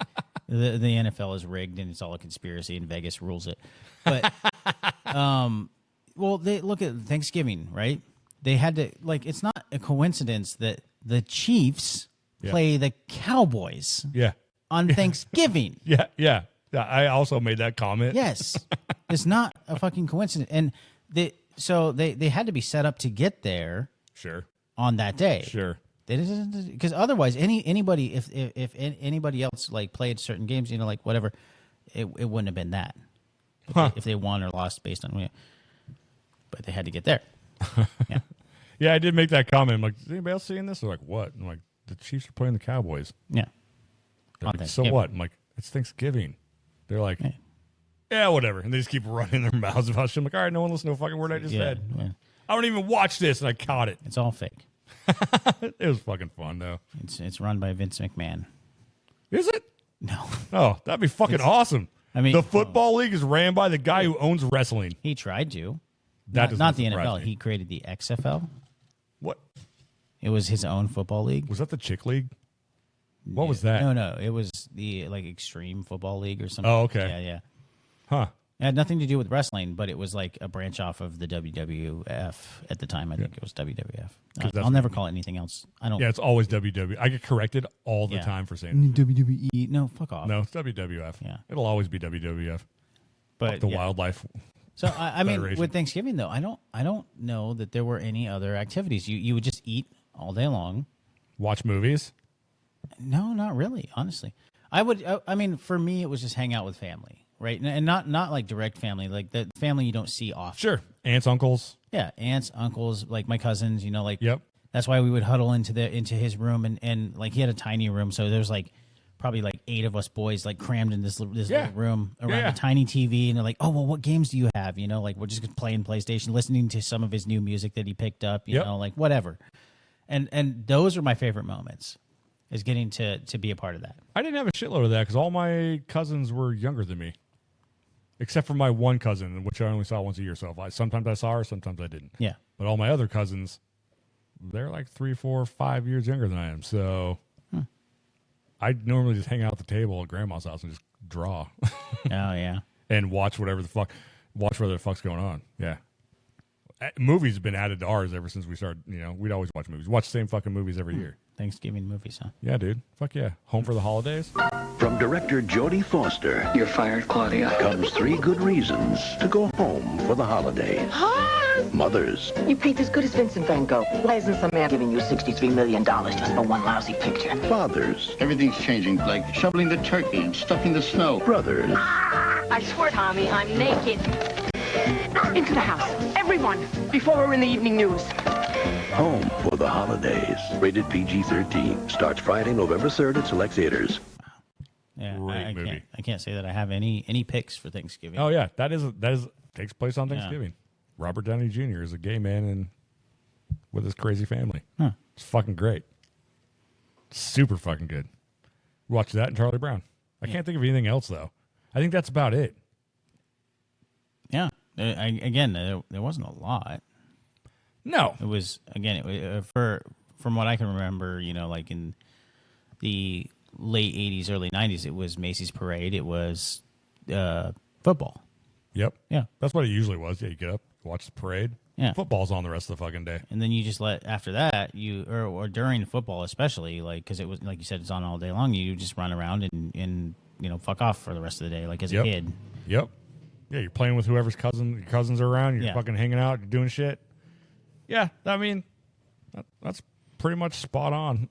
the NFL is rigged and it's all a conspiracy and Vegas rules it. But well, they look at Thanksgiving, right? They had to like it's not a coincidence that the Chiefs play the Cowboys. On Thanksgiving. Yeah. I also made that comment. Yes. It's not a fucking coincidence. And they had to be set up to get there. Sure. On that day. Sure. Because otherwise anybody if anybody else like played certain games, you know, like whatever, it wouldn't have been that. If they won or lost based on but they had to get there. Yeah. Yeah, I did make that comment. I'm like, is anybody else seeing this? They're like, what? I'm like, the Chiefs are playing the Cowboys. Yeah. Like, so what? I'm like, it's Thanksgiving. They're like, yeah, whatever. And they just keep running their mouths about shit. I'm like, all right, no one listen to a fucking word I just said. Yeah. I don't even watch this, and I caught it. It's all fake. It was fucking fun, though. It's run by Vince McMahon. Is it? No. Oh, that'd be fucking awesome. I mean, the football league is ran by the guy who owns wrestling. He tried to. That not the NFL. Me. He created the XFL. What? It was his own football league. Was that the chick league? What was that? No. It was the like Extreme Football League or something. Oh, okay. Yeah. Huh. It had nothing to do with wrestling, but it was like a branch off of the WWF at the time. I think it was WWF. I'll never call it anything else. I don't. Yeah, it's always WWF. I get corrected all the time for saying WWE. No, fuck off. No, it's WWF. Yeah. It'll always be WWF. But the wildlife. So I mean, with Thanksgiving though, I don't know that there were any other activities. You would just eat all day long, watch movies. No, not really. Honestly, I mean, for me, it was just hang out with family, right? And not like direct family, like the family you don't see often. Sure, aunts, uncles. Yeah, aunts, uncles, like my cousins. You know, like yep. That's why we would huddle into his room, and like he had a tiny room, so there's like probably like 8 of us boys like crammed in this little room around a tiny TV, and they're like, oh well, what games do you have? You know, like we're just playing PlayStation, listening to some of his new music that he picked up. You know, like whatever. And those are my favorite moments, is getting to be a part of that. I didn't have a shitload of that because all my cousins were younger than me, except for my one cousin, which I only saw once a year. So sometimes I saw her, sometimes I didn't. Yeah. But all my other cousins, they're like 3, 4, 5 years younger than I am. So I normally just hang out at the table at grandma's house and just draw. Oh yeah. And watch whatever the fuck's going on. Yeah. Movies have been added to ours ever since we started. You know, we'd always watch movies. Watch the same fucking movies every year. Thanksgiving movies, huh? Yeah, dude. Fuck yeah. Home for the holidays. From director Jodie Foster. You're fired, Claudia. Comes 3 good reasons to go home for the holiday. Mothers. You paint as good as Vincent Van Gogh. Why isn't some man giving you $63 million just for one lousy picture? Fathers. Everything's changing, like shoveling the turkey and stuffing the snow. Brothers. I swear, Tommy, I'm naked. Into the house. Everyone, before we're in the evening news. Home for the holidays. Rated PG-13. Starts Friday, November 3rd at select theaters. Yeah, I can't say that I have any picks for Thanksgiving. Oh yeah, that is takes place on Thanksgiving. Robert Downey Jr. is a gay man and with his crazy family. Huh. It's fucking great. Super fucking good. Watch that and Charlie Brown. I can't think of anything else though. I think that's about it. Yeah. There wasn't a lot. No. It was from what I can remember, you know, like in the late 80s, early 90s, it was Macy's Parade. It was football. Yep. Yeah. That's what it usually was. Yeah, you get up, watch the parade. Yeah. Football's on the rest of the fucking day. And then you just after that, or during football especially, like, because it was, like you said, it's on all day long, you just run around and you know, fuck off for the rest of the day, like as a kid. Yep. Yeah, you're playing with whoever's your cousins are around. You're fucking hanging out. You're doing shit. Yeah, I mean, that's pretty much spot on.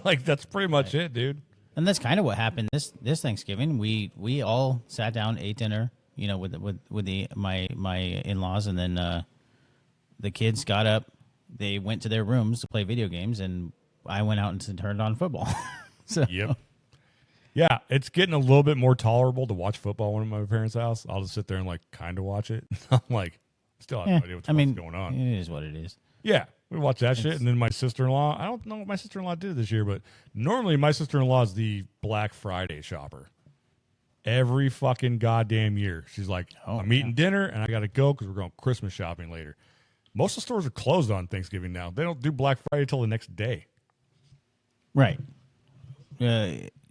Like, that's pretty much it, dude. And that's kind of what happened this Thanksgiving. We all sat down, ate dinner, you know, with my in-laws, and then the kids got up. They went to their rooms to play video games, and I went out and turned on football. So. Yep. Yeah, it's getting a little bit more tolerable to watch football when I'm at my parents' house. I'll just sit there and like kind of watch it. I'm like, still have no idea what's going on. It is what it is. Yeah, we watch that shit, and then my sister-in-law. I don't know what my sister-in-law did this year, but normally my sister-in-law is the Black Friday shopper. Every fucking goddamn year, she's like, I'm eating dinner, and I got to go because we're going Christmas shopping later. Most of the stores are closed on Thanksgiving now. They don't do Black Friday till the next day. Right.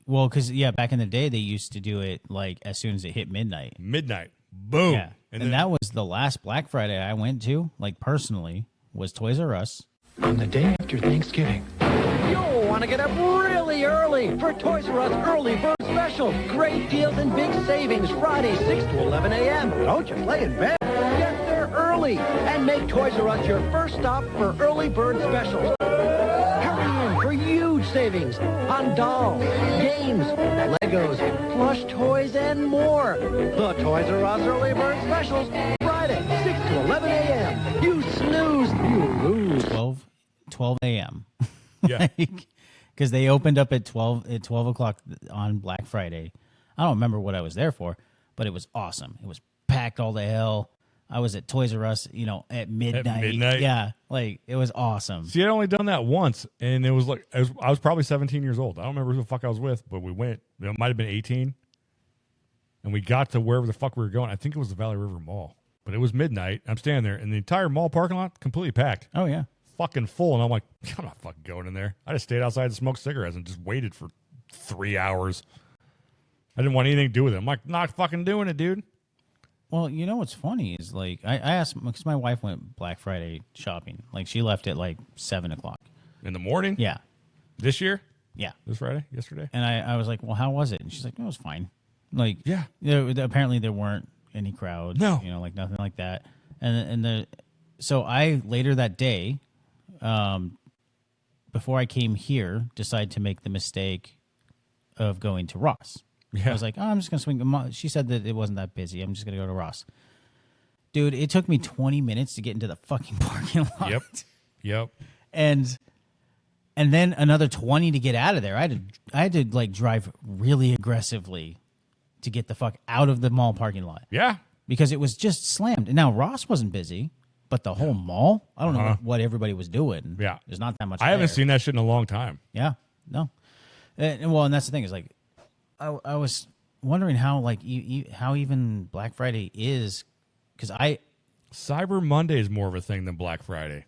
Well, because, back in the day, they used to do it, like, as soon as it hit midnight. Midnight. Boom. Yeah. And that was the last Black Friday I went to, like, personally, was Toys R Us. On the day after Thanksgiving. You'll want to get up really early for Toys R Us Early Bird Special. Great deals and big savings Friday, 6 to 11 a.m. Don't you play in bed. Get there early and make Toys R Us your first stop for Early Bird Specials. Hurry in for huge savings on dolls, games, Legos, plush toys, and more. The Toys R Us Early Bird Specials, Friday, 6 to 11 a.m. You snooze, you lose. 12 a.m. Yeah. Because they opened up at 12 o'clock on Black Friday. I don't remember what I was there for, but it was awesome. It was packed all the hell. I was at Toys R Us, at midnight. At midnight? Yeah, like, it was awesome. See, I'd only done that once, and it was like, I was probably 17 years old. I don't remember who the fuck I was with, but we went. It might have been 18. And we got to wherever the fuck we were going. I think it was the Valley River Mall. But it was midnight. I'm standing there, and the entire mall parking lot completely packed. Oh, yeah. Fucking full. And I'm like, I'm not fucking going in there. I just stayed outside and smoked cigarettes and just waited for 3 hours. I didn't want anything to do with it. I'm like, not fucking doing it, dude. Well, you know what's funny is, like, I asked, because my wife went Black Friday shopping. Like, she left at, like, 7 o'clock. In the morning? Yeah. This year? Yeah. This Friday? Yesterday? And I was like, well, how was it? And she's like, no, it was fine. Like, yeah. Apparently there weren't any crowds. No. Like, nothing like that. So I, later that day, before I came here, decided to make the mistake of going to Ross. Yeah. I was like, I'm just going to swing. She said that it wasn't that busy. I'm just going to go to Ross. Dude, it took me 20 minutes to get into the fucking parking lot. Yep. And then another 20 to get out of there. I had to like drive really aggressively to get the fuck out of the mall parking lot. Yeah. Because it was just slammed. Now, Ross wasn't busy, but the whole mall, I don't know what everybody was doing. Yeah. There's not that much I haven't seen that shit in a long time. Yeah. No. And that's the thing is, like, I was wondering how, like, how even Black Friday is, because Cyber Monday is more of a thing than Black Friday.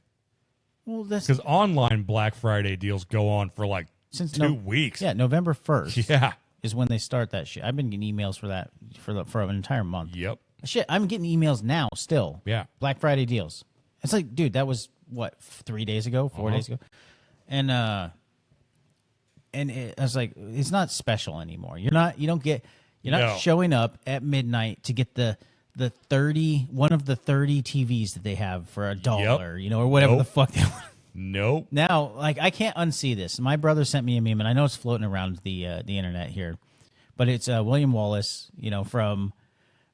Well, that's because online Black Friday deals go on for like since 2 weeks. Yeah, November 1st. Yeah, is when they start that shit. I've been getting emails for that for an entire month. Yep. Shit, I'm getting emails now still. Yeah. Black Friday deals. It's like, dude, that was what 3 days ago, 4 days ago, and I was like, it's not special anymore. You're not showing up at midnight to get one of the 30 TVs that they have for $1, or whatever the fuck they want. Nope. Now, like, I can't unsee this. My brother sent me a meme, and I know it's floating around the internet here, but it's William Wallace, from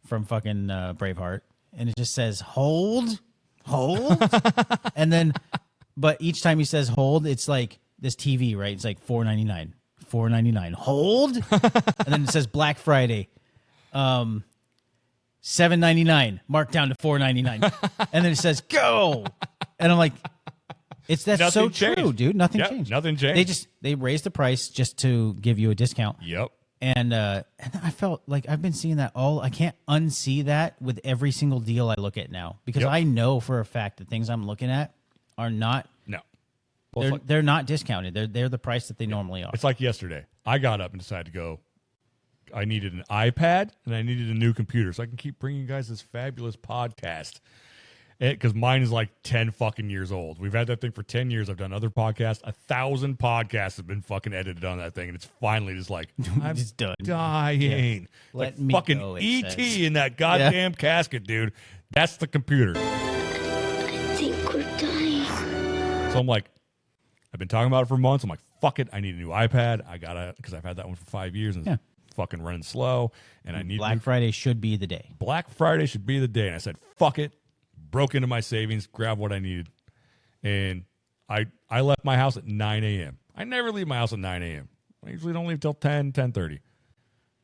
fucking Braveheart, and it just says hold, and then, but each time he says hold, it's like this TV, right? It's like $4.99, hold, and then it says Black Friday, $7.99, marked down to $4.99, and then it says go, and I'm like, that's nothing so changed. true, dude. Nothing changed. Nothing changed. They raised the price just to give you a discount. Yep. And I felt like I've been seeing that I can't unsee that with every single deal I look at now, because I know for a fact that things I'm looking at are not. No. They're not discounted. They're the price that they normally are. It's like yesterday. I got up and decided to go. I needed an iPad and I needed a new computer so I can keep bringing you guys this fabulous podcast. Because mine is like 10 fucking years old. We've had that thing for 10 years. I've done other podcasts. 1,000 podcasts have been fucking edited on that thing, and it's finally just like, I'm just done. dying. Yeah. Like Let me fucking go, it E.T. says. in that goddamn casket, dude. That's the computer. I think we're dying. So I'm like, I've been talking about it for months. I'm like, fuck it. I need a new iPad. I got to, because I've had that one for 5 years and it's fucking running slow. And I need Black Friday should be the day. Black Friday should be the day. And I said, fuck it. Broke into my savings, grabbed what I needed. And I left my house at 9 a.m. I never leave my house at 9 a.m. I usually don't leave till 10, 10:30.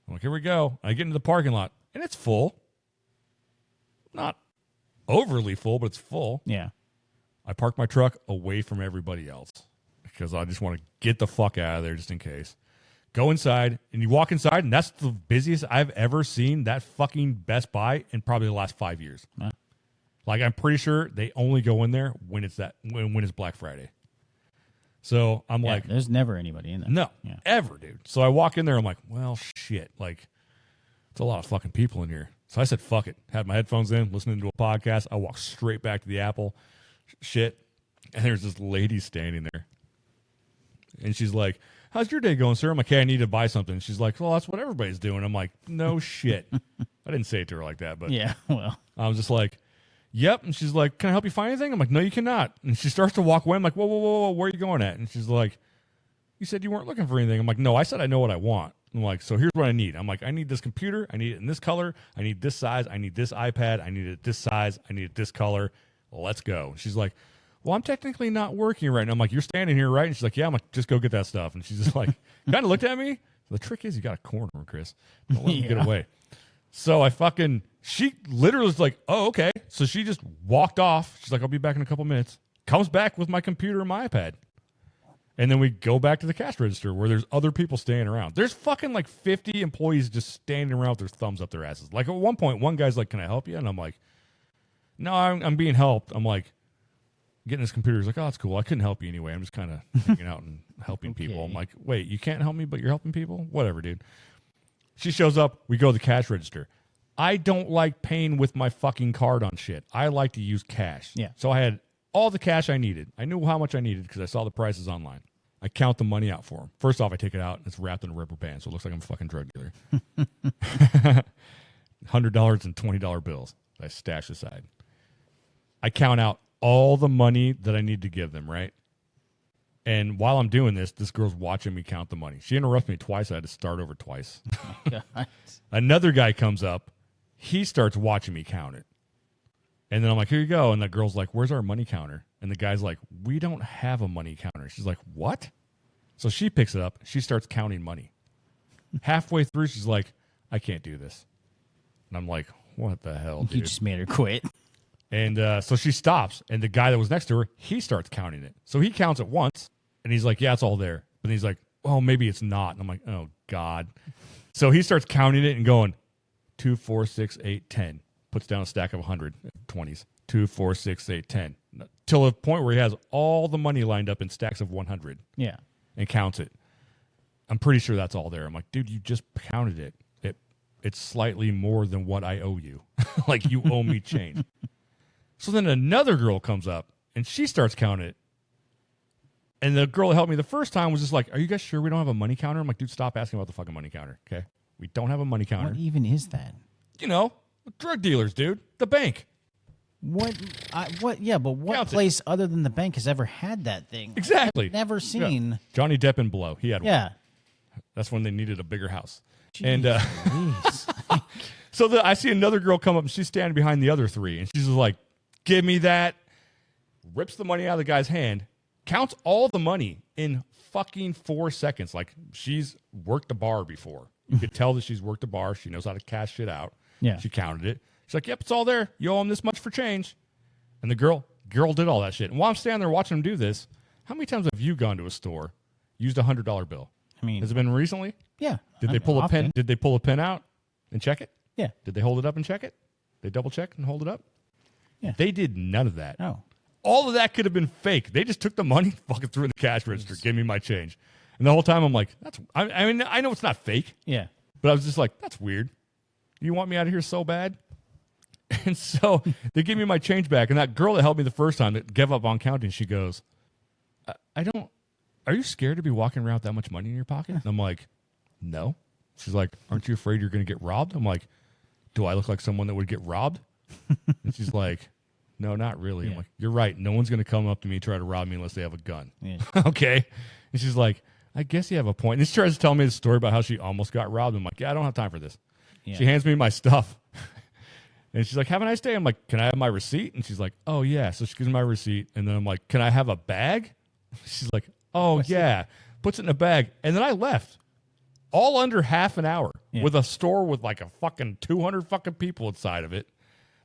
I'm like, here we go. I get into the parking lot, and it's full. Not overly full, but it's full. Yeah. I park my truck away from everybody else because I just want to get the fuck out of there just in case. Go inside, and you walk inside, and that's the busiest I've ever seen that fucking Best Buy in probably the last 5 years. Huh. Like, I'm pretty sure they only go in there when it's when it's Black Friday. So I'm like, there's never anybody in there. No, ever, dude. So I walk in there. I'm like, well, shit. Like, it's a lot of fucking people in here. So I said, fuck it. Had my headphones in, listening to a podcast. I walked straight back to the Apple shit. And there's this lady standing there. And she's like, how's your day going, sir? I'm like, hey, I need to buy something. And she's like, well, that's what everybody's doing. I'm like, no shit. I didn't say it to her like that, but yeah, well, I was just like, yep. And she's like, can I help you find anything? I'm like, no, you cannot. And she starts to walk away. I'm like, whoa, whoa, whoa, whoa, where are you going at? And she's like, you said you weren't looking for anything. I'm like, no, I said I know what I want. I'm like, so here's what I need. I'm like, I need this computer. I need it in this color. I need this size. I need this iPad. I need it this size. I need it this color. Let's go. She's like, well, I'm technically not working right now. I'm like, you're standing here, right? And she's like, yeah. I'm like, just go get that stuff. And she's just like, kind of looked at me. The trick is you got a corner, Chris. Don't let him get away. So she literally was like, oh, okay. So she just walked off. She's like, I'll be back in a couple minutes. Comes back with my computer and my iPad. And then we go back to the cash register where there's other people standing around. There's fucking like 50 employees just standing around with their thumbs up their asses. Like at one point, one guy's like, can I help you? And I'm like, no, I'm being helped. I'm like, getting his computer. He's like, oh, that's cool. I couldn't help you anyway. I'm just kind of hanging out and helping people. I'm like, wait, you can't help me, but you're helping people? Whatever, dude. She shows up. We go to the cash register. I don't like paying with my fucking card on shit. I like to use cash. Yeah. So I had all the cash I needed. I knew how much I needed because I saw the prices online. I count the money out for him. First off, I take it out, and it's wrapped in a rubber band, so it looks like I'm a fucking drug dealer. $100 and $20 bills that I stash aside. I count out all the money that I need to give them, right? And while I'm doing this girl's watching me count the money. She interrupts me twice. I had to start over twice. Another guy comes up. He starts watching me count it. And then I'm like, here you go. And the girl's like, where's our money counter? And the guy's like, we don't have a money counter. She's like, what? So she picks it up. She starts counting money. Halfway through, she's like, I can't do this. And I'm like, what the hell, dude? You just made her quit. And so she stops, and the guy that was next to her, he starts counting it. So he counts it once, and he's like, yeah, it's all there. But he's like, oh, maybe it's not. And I'm like, oh, God. So he starts counting it and going, 2, 4, 6, 8, 10. Puts down a stack of 100, 20s. 2, 4, 6, 8, 10. Till the point where he has all the money lined up in stacks of 100. Yeah. And counts it. I'm pretty sure that's all there. I'm like, dude, you just counted it. It's slightly more than what I owe you. Like, you owe me change. So then another girl comes up, and she starts counting it. And the girl that helped me the first time was just like, are you guys sure we don't have a money counter? I'm like, dude, stop asking about the fucking money counter, okay? We don't have a money counter. What even is that? You know, drug dealers, dude. The bank. What? Yeah, but what Counts place other than the bank has ever had that thing? Exactly. I've never seen. Yeah. Johnny Depp and Blow. He had one. Yeah. That's when they needed a bigger house. Jeez, and so I see another girl come up, and she's standing behind the other three. And she's just like, give me that. Rips the money out of the guy's hand. Counts all the money in fucking 4 seconds. Like, she's worked a bar before. You could tell that she's worked a bar. She knows how to cash shit out. Yeah. She counted it. She's like, yep, it's all there. You owe him this much for change. And the girl did all that shit. And while I'm standing there watching him do this, how many times have you gone to a store, used a $100 bill? I mean, has it been recently? Yeah. Did they pull a pen? Did they pull a pen out and check it? Yeah. Did they hold it up and check it? They double check and hold it up? Yeah. They did none of that. No. All of that could have been fake. They just took the money, fucking threw it in the cash register, give me my change. And the whole time I'm like, I mean, I know it's not fake. Yeah. But I was just like, that's weird. You want me out of here so bad? And so they give me my change back. And that girl that helped me the first time that gave up on counting, she goes, are you scared to be walking around with that much money in your pocket? And I'm like, no. She's like, aren't you afraid you're going to get robbed? I'm like, do I look like someone that would get robbed? And she's like, no, not really. Yeah. I'm like, you're right. No one's going to come up to me and try to rob me unless they have a gun. Yeah. Okay. And she's like, I guess you have a point. And she tries to tell me the story about how she almost got robbed. I'm like, yeah, I don't have time for this. Yeah. She hands me my stuff. And she's like, have a nice day. I'm like, can I have my receipt? And she's like, oh, yeah. So she gives me my receipt. And then I'm like, can I have a bag? She's like, oh, yeah. Puts it in a bag. And then I left. All under half an hour with a store with like a fucking 200 fucking people inside of it.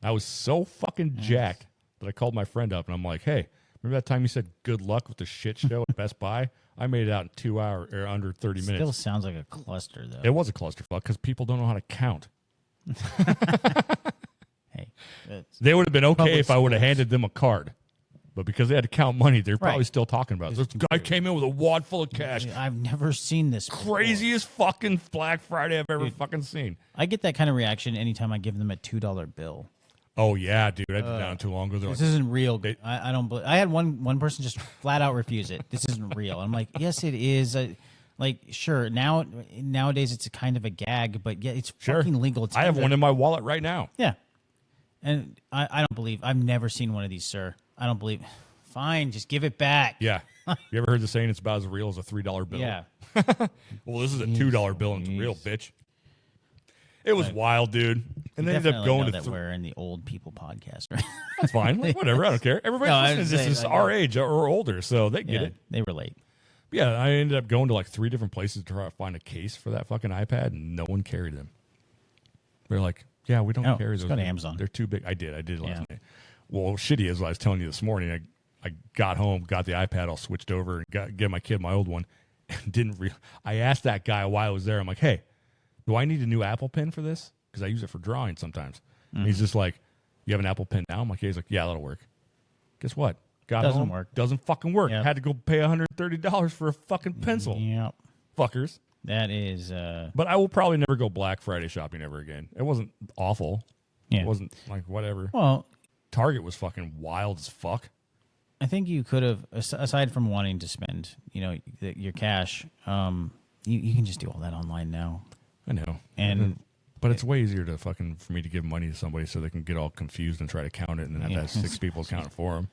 I was so fucking jacked that I called my friend up and I'm like, hey, remember that time you said good luck with the shit show at Best Buy? I made it out in 2 hours or under 30 minutes. Still sounds like a cluster, though. It was a clusterfuck because people don't know how to count. Hey, they would have been okay public if I would have schools. handed them a card. But because they had to count money, they're probably Right. still talking about it. This guy came in with a wad full of cash. I've never seen this before. Craziest fucking Black Friday I've ever fucking seen. I get that kind of reaction anytime I give them a $2 bill. Oh, yeah, dude. I did that not too long ago. They're This like, isn't real. I don't. I had one person just flat out refuse it. This isn't real. I'm like, yes, it is. Like, sure. Nowadays, it's a kind of a gag, but yeah, it's fucking legal. It's I have one in my wallet right now. Yeah, and I don't believe. I've never seen one of these, sir. I don't believe. Fine, just give it back. Yeah. You ever heard the saying it's about as real as a $3 bill? Yeah. Well, this is a $2 bill and it's real, bitch. It was wild, dude. And You they ended up definitely going know to that we're in the old people podcast, right? That's fine. Like, whatever. I don't care. Everybody No, I listening was to this saying, is like, our age or older, so they get Yeah, it. they relate. Yeah, I ended up going to like 3 different places to try to find a case for that fucking iPad, and no one carried them. They're like, yeah, we don't carry just those. go to Amazon. They're too big. I did last night. Well, shitty is what I was telling you this morning. I got home, got the iPad all switched over, and gave my kid my old one. And I asked that guy while I was there. I'm like, hey, do I need a new Apple Pen for this? Because I use it for drawing sometimes. And he's just like, you have an Apple Pen now? I'm like, he's like, yeah, that'll work. Guess what? Doesn't home, work. Doesn't fucking work. Yep. Had to go pay $130 for a fucking pencil. Yep. Fuckers. That is. But I will probably never go Black Friday shopping ever again. It wasn't awful. Yeah. It wasn't like whatever. Well, Target was fucking wild as fuck. I think you could have, aside from wanting to spend, your cash, you can just do all that online now. I know. But it's way easier to for me to give money to somebody so they can get all confused and try to count it and then have to have 6 people count it for them.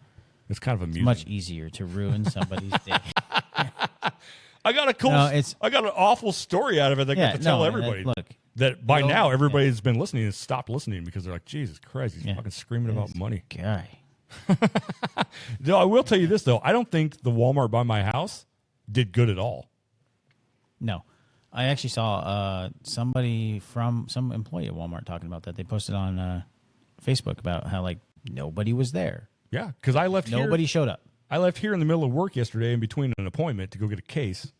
It's kind of amusing. Much easier to ruin somebody's day. I got I got an awful story out of it that I got to tell everybody. That by now everybody's been listening and stopped listening because they're like, Jesus Christ, he's fucking screaming about money. Guy. No, I will tell you this though. I don't think the Walmart by my house did good at all. No. I actually saw somebody from some employee at Walmart talking about that. They posted on Facebook about how like nobody was there. Yeah, because I left Nobody showed up. I left here in the middle of work yesterday in between an appointment to go get a case,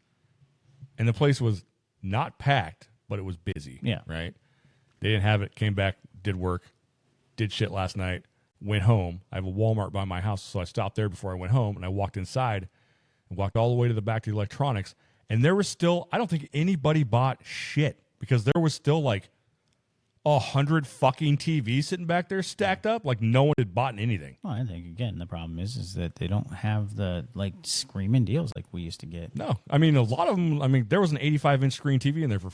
and the place was not packed, but it was busy. Yeah. Right? They didn't have it, came back, did work, did shit last night, went home. I have a Walmart by my house, so I stopped there before I went home, and I walked inside and walked all the way to the back to the electronics, and there was still, I don't think anybody bought shit because there was still like 100 fucking TVs sitting back there stacked up. Like no one had bought anything. Well, I think again the problem is that they don't have the like screaming deals like we used to get. No, I mean a lot of them. I mean there was an 85-inch screen TV in there for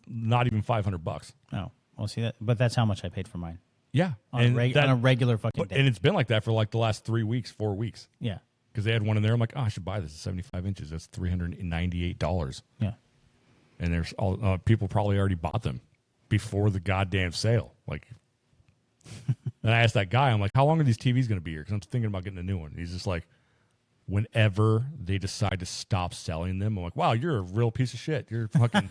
not even $500. Oh, well, see that, but that's how much I paid for mine. Yeah, on a regular fucking day. And it's been like that for like the last 3 weeks, 4 weeks. Yeah, because they had one in there. I'm like, oh, I should buy this. It's 75 inches. That's $398. Yeah, and there's all people probably already bought them before the goddamn sale. Like, and I asked that guy, I'm like, how long are these TVs going to be here? Because I'm thinking about getting a new one. He's just like, whenever they decide to stop selling them. I'm like, wow, you're a real piece of shit. You're fucking,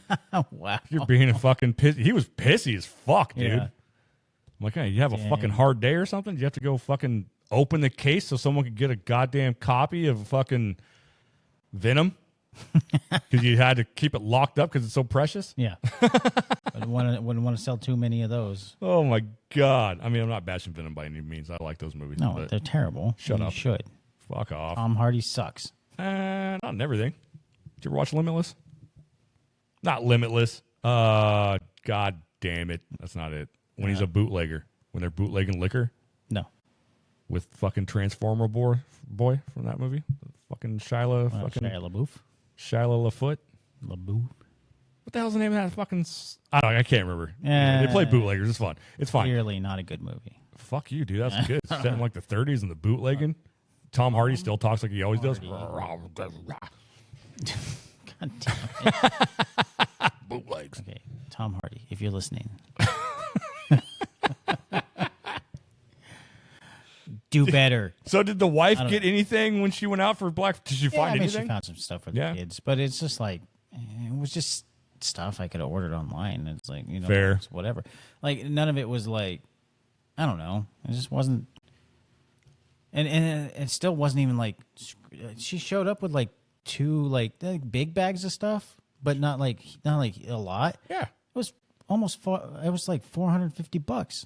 wow, you're being a fucking pissy. He was pissy as fuck, dude. Yeah. I'm like, hey, you have a fucking hard day or something? Do you have to go fucking open the case so someone could get a goddamn copy of fucking Venom? Because you had to keep it locked up because it's so precious? Yeah. I wouldn't want to sell too many of those. Oh, my God. I mean, I'm not bashing Venom by any means. I like those movies. No, but they're terrible. Shut You up. should. Fuck off. Tom Hardy sucks. Not in everything. Did you ever watch Limitless? Not Limitless. God damn it. That's not it. When he's a bootlegger. When they're bootlegging liquor. No. With fucking Transformer boy from that movie. Fucking Shia LaBeouf. Shia LaFoot. LaBeouf. What the hell's the name of that fucking... I can't remember. Yeah. They play bootleggers. It's fun. It's fine. Clearly not a good movie. Fuck you, dude. That's good. Set in like the 30s and the bootlegging. Tom Hardy still talks like he always does. God damn it. Bootlegs. Okay, Tom Hardy, if you're listening. Do better. So did the wife get anything when she went out for Black? Did she find anything? She found some stuff for the kids, but it's just like it was just stuff I could have ordered online. It's like fair, it's whatever. Like none of it was like I don't know. It just wasn't, and it still wasn't even like she showed up with like two like big bags of stuff, but not like a lot. Yeah, it was almost it was like $450.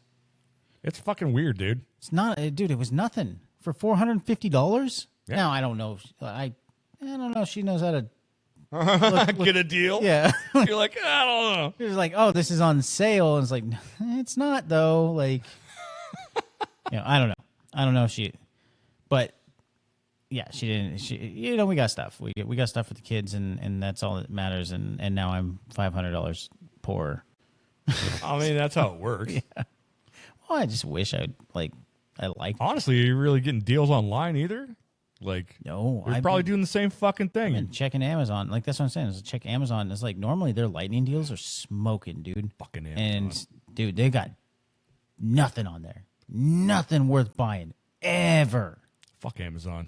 It's fucking weird, dude. It's not, dude. It was nothing for $450. Yeah. Now I don't know. I don't know. If she knows how to get a deal. Yeah, you're like I don't know. You're like, oh, this is on sale, and it's like it's not though. Like, I don't know. I don't know if she, but yeah, she didn't. She, we got stuff. We got stuff for the kids, and that's all that matters. And now I'm $500 poorer. I mean, that's how it works. Yeah. Well, I just wish I liked. Honestly, are you really getting deals online either? Like, no, you're probably doing the same fucking thing. And checking Amazon, like that's what I'm saying. Is check Amazon. It's like normally their lightning deals are smoking, dude. Fucking Amazon. And dude, they got nothing on there, nothing worth buying ever. Fuck Amazon.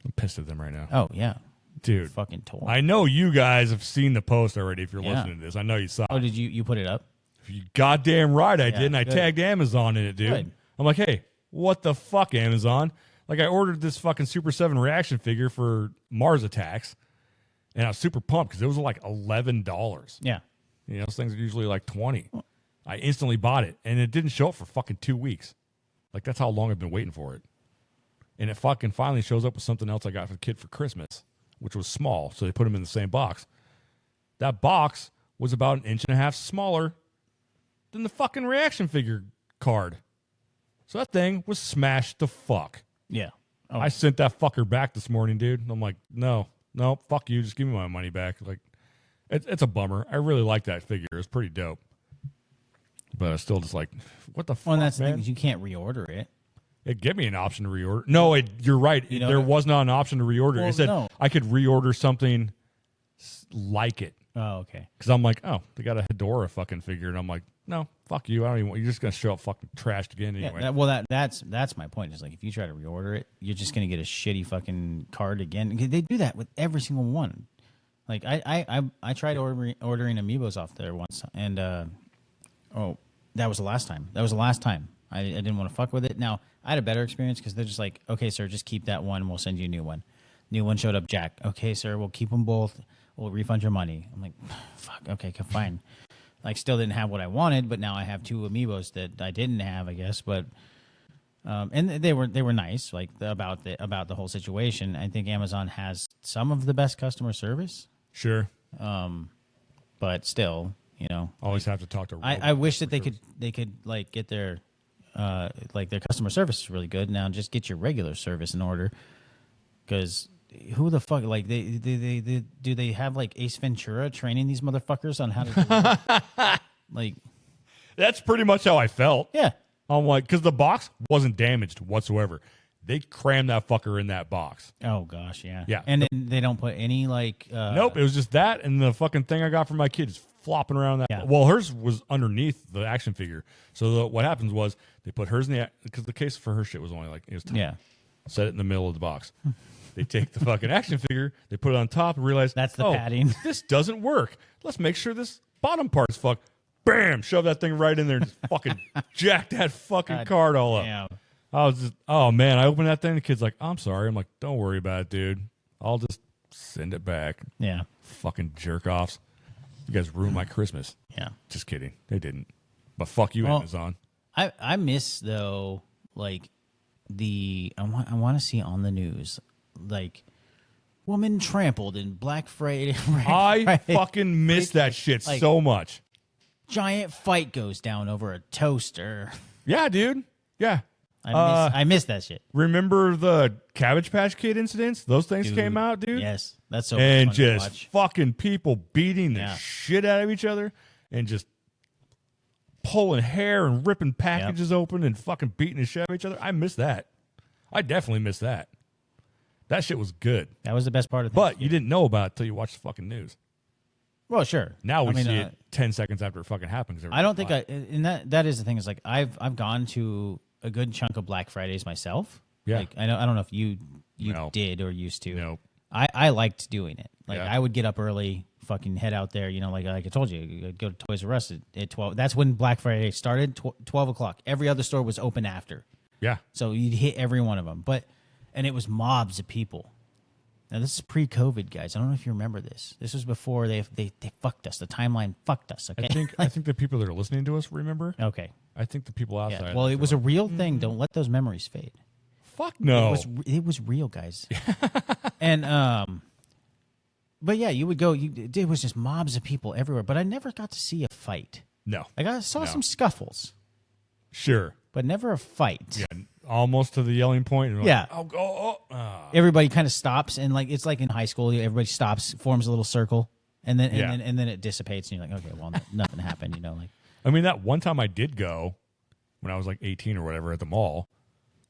I'm pissed at them right now. Oh yeah, dude, fucking toy. I know you guys have seen the post already. If you're listening to this, I know you saw. Oh, did you put it up? You goddamn right I did, and I good. tagged Amazon in it, dude. Good. I'm like, hey, what the fuck, Amazon? Like, I ordered this fucking Super 7 reaction figure for Mars Attacks, and I was super pumped because it was like $11. Yeah. Those things are usually like $20. I instantly bought it, and it didn't show up for fucking 2 weeks. Like, that's how long I've been waiting for it. And it fucking finally shows up with something else I got for the kid for Christmas, which was small, so they put them in the same box. That box was about 1.5 inches smaller than the fucking reaction figure card. So that thing was smashed to fuck. Yeah. Oh. I sent that fucker back this morning, dude. I'm like, no, fuck you. Just give me my money back. Like, it's a bummer. I really like that figure. It was pretty dope. But I still just like, what the fuck, and that's man? the thing is you can't reorder it. It gave me an option to reorder. No, you're right. There was not an option to reorder. Well, it said I could reorder something like it. Oh, okay. Because I'm like, oh, they got a Hedora fucking figure. And I'm like, no, fuck you. I don't even want. You're just going to show up fucking trashed again anyway. Yeah, that's my point. Is like if you try to reorder it, you're just going to get a shitty fucking card again. They do that with every single one. Like I tried ordering amiibos off there once, and that was the last time. I didn't want to fuck with it. Now I had a better experience because they're just like, okay, sir, just keep that one. We'll send you a new one. New one showed up, Jack. Okay, sir, we'll keep them both. We'll refund your money. I'm like, fuck. Okay, fine. Like, still didn't have what I wanted, but now I have two amiibos that I didn't have, I guess. But and they were nice, like about the whole situation. I think Amazon has some of the best customer service. Sure. But still, always have to talk to. I wish that they could like get their like their customer service is really good. Now just get your regular service in order, because who the fuck like they have like Ace Ventura training these motherfuckers on how to do it? Like that's pretty much how I felt. Yeah. I'm like, because the box wasn't damaged whatsoever. They crammed that fucker in that box. Oh gosh, yeah. Yeah. And then they don't put any like nope, it was just that and the fucking thing I got for my kids flopping around that. Yeah. Well, hers was underneath the action figure. So what happens was they put hers in the, because the case for her shit was only like, it was tiny. Yeah. Set it in the middle of the box. They take the fucking action figure, they put it on top, and realize that's the padding. This doesn't work. Let's make sure this bottom part's fucked. Bam! Shove that thing right in there and just fucking jack that fucking card all up. Damn. I was just, oh man! I opened that thing. The kid's like, "I'm sorry." I'm like, "Don't worry about it, dude. I'll just send it back." Yeah. Fucking jerk offs. You guys ruined my Christmas. Yeah. Just kidding. They didn't. But fuck you, Amazon. I miss though like I want to see on the news like woman trampled in Black Friday. I fucking miss that shit like, so much. Giant fight goes down over a toaster. Yeah, dude. Yeah. I miss that shit. Remember the Cabbage Patch Kid incidents? Those things came out, dude. Yes, that's so. And fun to just fucking people beating the shit out of each other and just pulling hair and ripping packages open and fucking beating the shit out of each other. I miss that. I definitely miss that. That shit was good. That was the best part of things. But you didn't know about it until you watched the fucking news. Well, sure. Now we see it 10 seconds after it fucking happens. I don't think and that is the thing, is like I've gone to a good chunk of Black Fridays myself. Yeah. Like I don't know if you did or used to. No. I liked doing it. Like I would get up early, fucking head out there, like I told you, I'd go to Toys R Us at 12. That's when Black Friday started, 12 o'clock. Every other store was open after. Yeah. So you'd hit every one of them. And it was mobs of people. Now, this is pre-COVID, guys. I don't know if you remember this. This was before they fucked us. The timeline fucked us, okay? I think the people that are listening to us remember. Okay. I think the people outside. Yeah. Well, it was a real thing. Don't let those memories fade. Fuck no. It was real, guys. And, but yeah, you would go, it was just mobs of people everywhere. But I never got to see a fight. No. Like, I saw some scuffles. Sure. But never a fight. Yeah, almost to the yelling point. And Yeah. Like, Everybody kind of stops, and like it's like in high school, everybody stops, forms a little circle, and then it dissipates, and you're like, okay, well, nothing happened, like. I mean, that one time I did go when I was like 18 or whatever at the mall,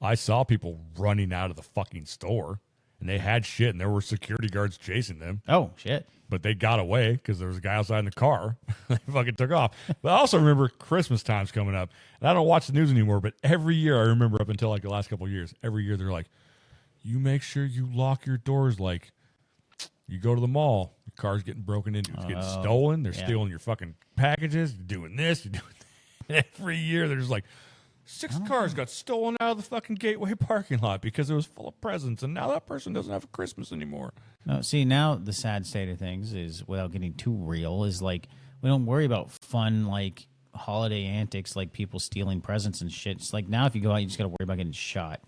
I saw people running out of the fucking store, and they had shit, and there were security guards chasing them. Oh shit! But they got away because there was a guy outside in the car. They fucking took off. But I also remember Christmas time's coming up, and I don't watch the news anymore. But every year, I remember up until like the last couple of years, every year they're like, "You make sure you lock your doors. Like, you go to the mall, your car's getting broken into, it's getting stolen. They're stealing your fucking packages. You're doing this. You're doing that." Every year, there's like 6 cars got stolen out of the fucking Gateway parking lot because it was full of presents, and now that person doesn't have a Christmas anymore. No, see, now the sad state of things is, without getting too real, is like we don't worry about fun like holiday antics like people stealing presents and shit. It's like now if you go out, you just got to worry about getting shot.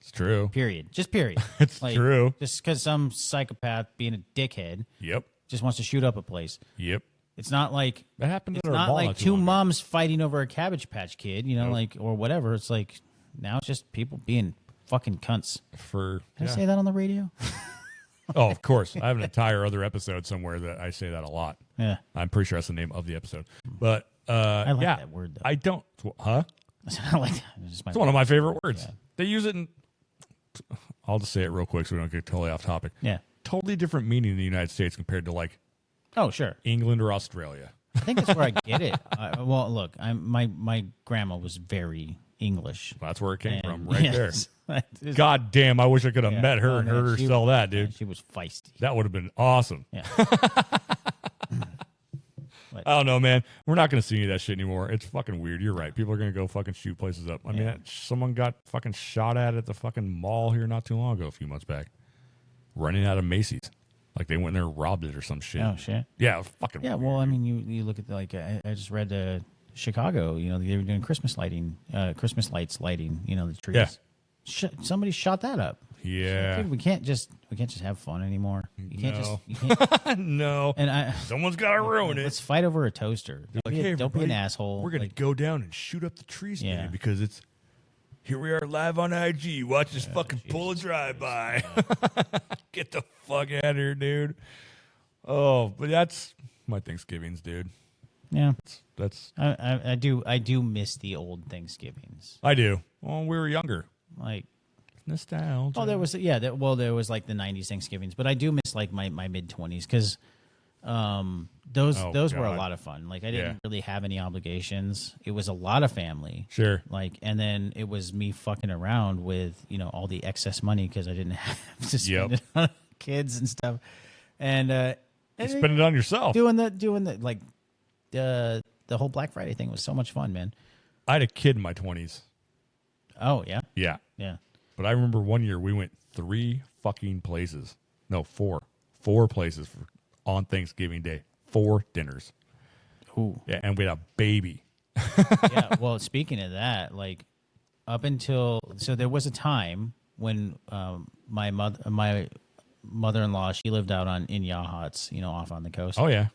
It's true. Period. Just period. It's like, true. Just because some psychopath being a dickhead. Yep. Just wants to shoot up a place. Yep. It's not like that happened. It's not like two moms fighting over a Cabbage Patch Kid, like or whatever. It's like now it's just people being fucking cunts. Can I say that on the radio? Oh, of course. I have an entire other episode somewhere that I say that a lot. Yeah. I'm pretty sure that's the name of the episode. But I like that word though. I don't. Huh? I like that. It's one of my favorite words. Yeah. They use it in. I'll just say it real quick so we don't get totally off topic. Yeah. Totally different meaning in the United States compared to like. Oh, sure. England or Australia. I think that's where I get it. Well, look, my grandma was very English. Well, that's where it came from, right there. God damn, I wish I could have met her and heard her sell that, dude. She was feisty. That would have been awesome. Yeah. I don't know, man. We're not going to see any of that shit anymore. It's fucking weird. You're right. People are going to go fucking shoot places up. I mean, someone got fucking shot at the fucking mall here not too long ago, a few months back, running out of Macy's. Like they went there and robbed it or some shit. Oh shit! Yeah, it was fucking. Yeah, weird. well, I mean, you look at I just read Chicago. They were doing Christmas lighting, Christmas lights lighting. The trees. Yeah. Somebody shot that up. Yeah. Dude, we can't just have fun anymore. You can't You can't. No. And someone's got to ruin it. Let's fight over a toaster. Like, hey, don't be an asshole. We're gonna go down and shoot up the trees, man, because it's. Here we are live on IG. Watch this fucking pull a drive-by. Get the fuck out of here, dude. Oh, but that's my Thanksgivings, dude. Yeah. That's I do miss the old Thanksgivings. I do. Well, we were younger. Like nostalgia. Oh, there was there was like the 90s Thanksgivings, but I do miss like my mid-20s because those were a lot of fun. Like I didn't really have any obligations. It was a lot of family. Sure. Like, and then it was me fucking around with all the excess money because I didn't have to spend it on kids and stuff. And you spend it on yourself. Doing the like the whole Black Friday thing was so much fun, man. I had a kid in my 20s. Oh yeah. Yeah. Yeah. But I remember one year we went 3 fucking places. No, 4. 4 places on Thanksgiving Day. 4 dinners. Ooh. Yeah, and we had a baby. Yeah, well, speaking of that, like up until there was a time when my mother-in-law, she lived out in Yachats, off on the coast. Oh yeah.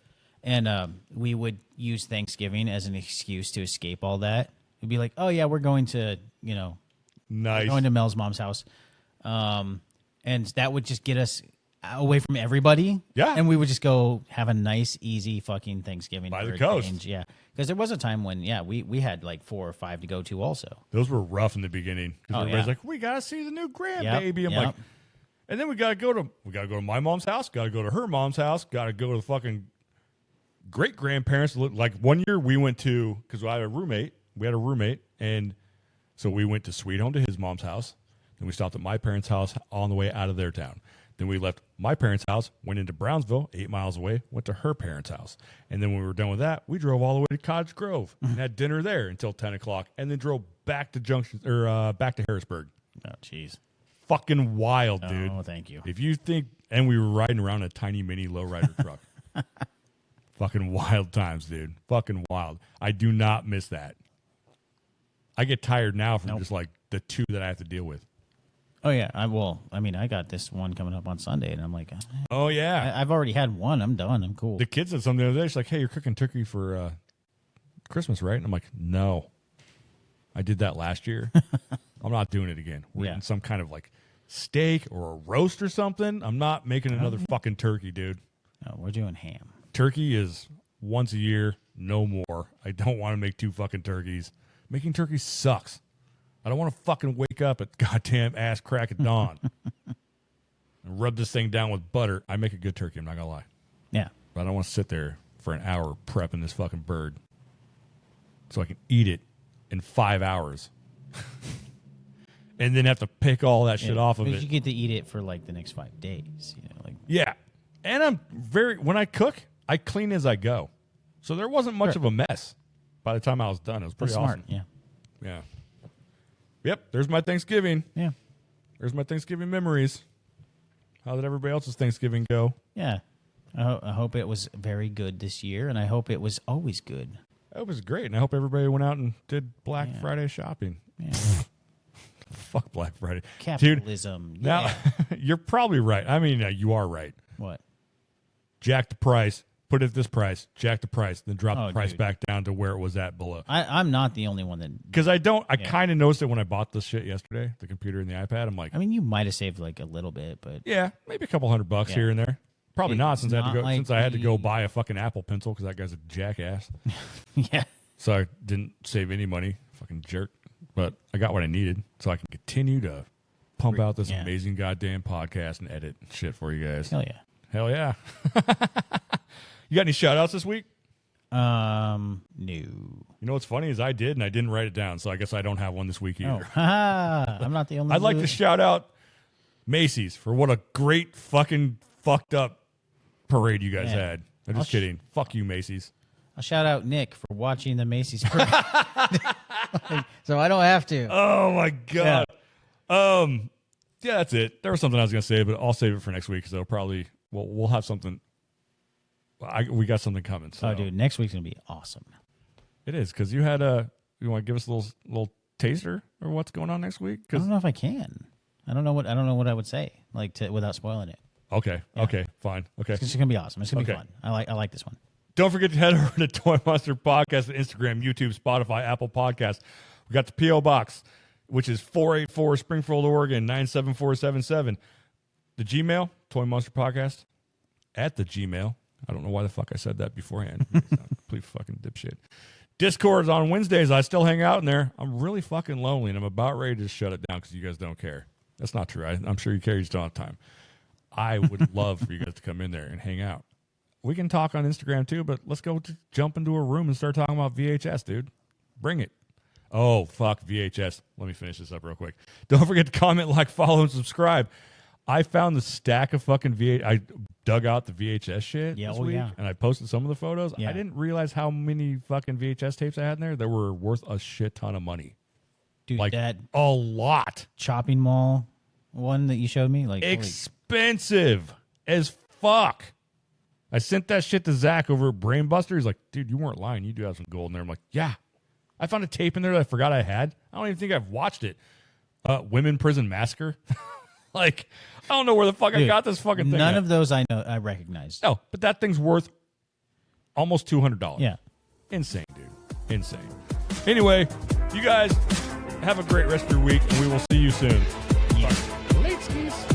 And we would use Thanksgiving as an excuse to escape all that. We'd be like, "Oh yeah, we're going to, nice. going to Mel's mom's house." And that would just get us away from everybody. Yeah. And we would just go have a nice, easy fucking Thanksgiving. By the for a coast. change. Yeah. Because there was a time when, we had like 4 or 5 to go to also. Those were rough in the beginning. Because everybody's like, we got to see the new grandbaby. I'm like, and then we got to go to my mom's house, got to go to her mom's house, got to go to the fucking great grandparents. Like one year we went to, because I had a roommate, and so we went to Sweet Home to his mom's house. Then we stopped at my parents' house on the way out of their town. Then we left my parents' house, went into Brownsville, 8 miles away, went to her parents' house. And then when we were done with that, we drove all the way to Cottage Grove and had dinner there until 10 o'clock, and then drove back to back to Harrisburg. Oh, jeez. Fucking wild, dude. Oh, thank you. If you think, and we were riding around a tiny mini lowrider truck. Fucking wild times, dude. Fucking wild. I do not miss that. I get tired now from just like the 2 that I have to deal with. Oh, yeah. I got this one coming up on Sunday, and I'm like, oh, yeah. I've already had one. I'm done. I'm cool. The kids said something the other day. She's like, hey, you're cooking turkey for Christmas, right? And I'm like, no. I did that last year. I'm not doing it again. We're eating some kind of like steak or a roast or something. I'm not making another fucking turkey, dude. No, we're doing ham. Turkey is once a year, no more. I don't want to make 2 fucking turkeys. Making turkey sucks. I don't want to fucking wake up at goddamn ass crack at dawn and rub this thing down with butter. I make a good turkey, I'm not going to lie. Yeah. But I don't want to sit there for an hour prepping this fucking bird so I can eat it in 5 hours and then have to pick all that shit off of it. You get to eat it for like the next 5 days. Yeah. And I'm when I cook, I clean as I go. So there wasn't much of a mess by the time I was done. It was pretty awesome. Smart, yeah. Yep, there's my Thanksgiving. Yeah. There's my Thanksgiving memories. How did everybody else's Thanksgiving go? Yeah. I hope it was very good this year, and I hope it was always good. It was great, and I hope everybody went out and did Black Friday shopping. Yeah. Fuck Black Friday. Capitalism. Dude, now, you're probably right. I mean, you are right. What? Jack the price. Put it at this price. Jack the price. Then drop the price back down to where it was at below. I'm not the only one that... Because I kind of noticed it when I bought this shit yesterday, the computer and the iPad. I'm like... I mean, you might have saved like a little bit, but... Yeah, maybe a couple $100 here and there. Probably not since I had to go buy a fucking Apple Pencil because that guy's a jackass. Yeah. So I didn't save any money. Fucking jerk. But I got what I needed so I can continue to pump out this amazing goddamn podcast and edit shit for you guys. Hell yeah. Hell yeah. You got any shout outs this week? No. You know what's funny is I did and I didn't write it down, so I guess I don't have one this week either. Oh. I'm not the only I'd like to shout out Macy's for what a great fucking fucked up parade you guys had. I'm just kidding. Fuck you, Macy's. I'll shout out Nick for watching the Macy's parade. So I don't have to. Oh my God. Yeah, that's it. There was something I was going to say, but I'll save it for next week because it'll probably, we'll have something. We got something coming. So. Oh, dude, next week's going to be awesome. It is because you had you want to give us a little taster or what's going on next week? I don't know if I can. I don't know what I would say without spoiling it. Okay. Yeah. Okay. Fine. Okay. It's going to be awesome. It's going to be fun. I like this one. Don't forget to head over to Toy Monster Podcast on Instagram, YouTube, Spotify, Apple Podcasts. We got the P.O. Box, which is 484 Springfield, Oregon, 97477. The Gmail, Toy Monster Podcast, at the Gmail. I don't know why the fuck I said that beforehand. Complete fucking dipshit. Discord's on Wednesdays. I still hang out in there. I'm really fucking lonely, and I'm about ready to just shut it down because you guys don't care. That's not true. I'm sure you care. You just don't have time. I would love for you guys to come in there and hang out. We can talk on Instagram too, but let's go jump into a room and start talking about VHS, dude. Bring it. Oh, fuck VHS. Let me finish this up real quick. Don't forget to comment, like, follow, and subscribe. I found the stack of fucking VHS. I dug out the VHS shit this week, and I posted some of the photos. Yeah. I didn't realize how many fucking VHS tapes I had in there that were worth a shit ton of money. Dude, like, that a lot. Chopping mall one that you showed me? Like expensive as fuck. I sent that shit to Zach over at Brainbuster. He's like, dude, you weren't lying. You do have some gold in there. I'm like, yeah. I found a tape in there that I forgot I had. I don't even think I've watched it. Women Prison Massacre. Like, I don't know where the fuck I got this fucking thing. None of those I recognized. No, but that thing's worth almost $200. Yeah. Insane, dude. Insane. Anyway, you guys have a great rest of your week, and we will see you soon. Yeah. Late skis.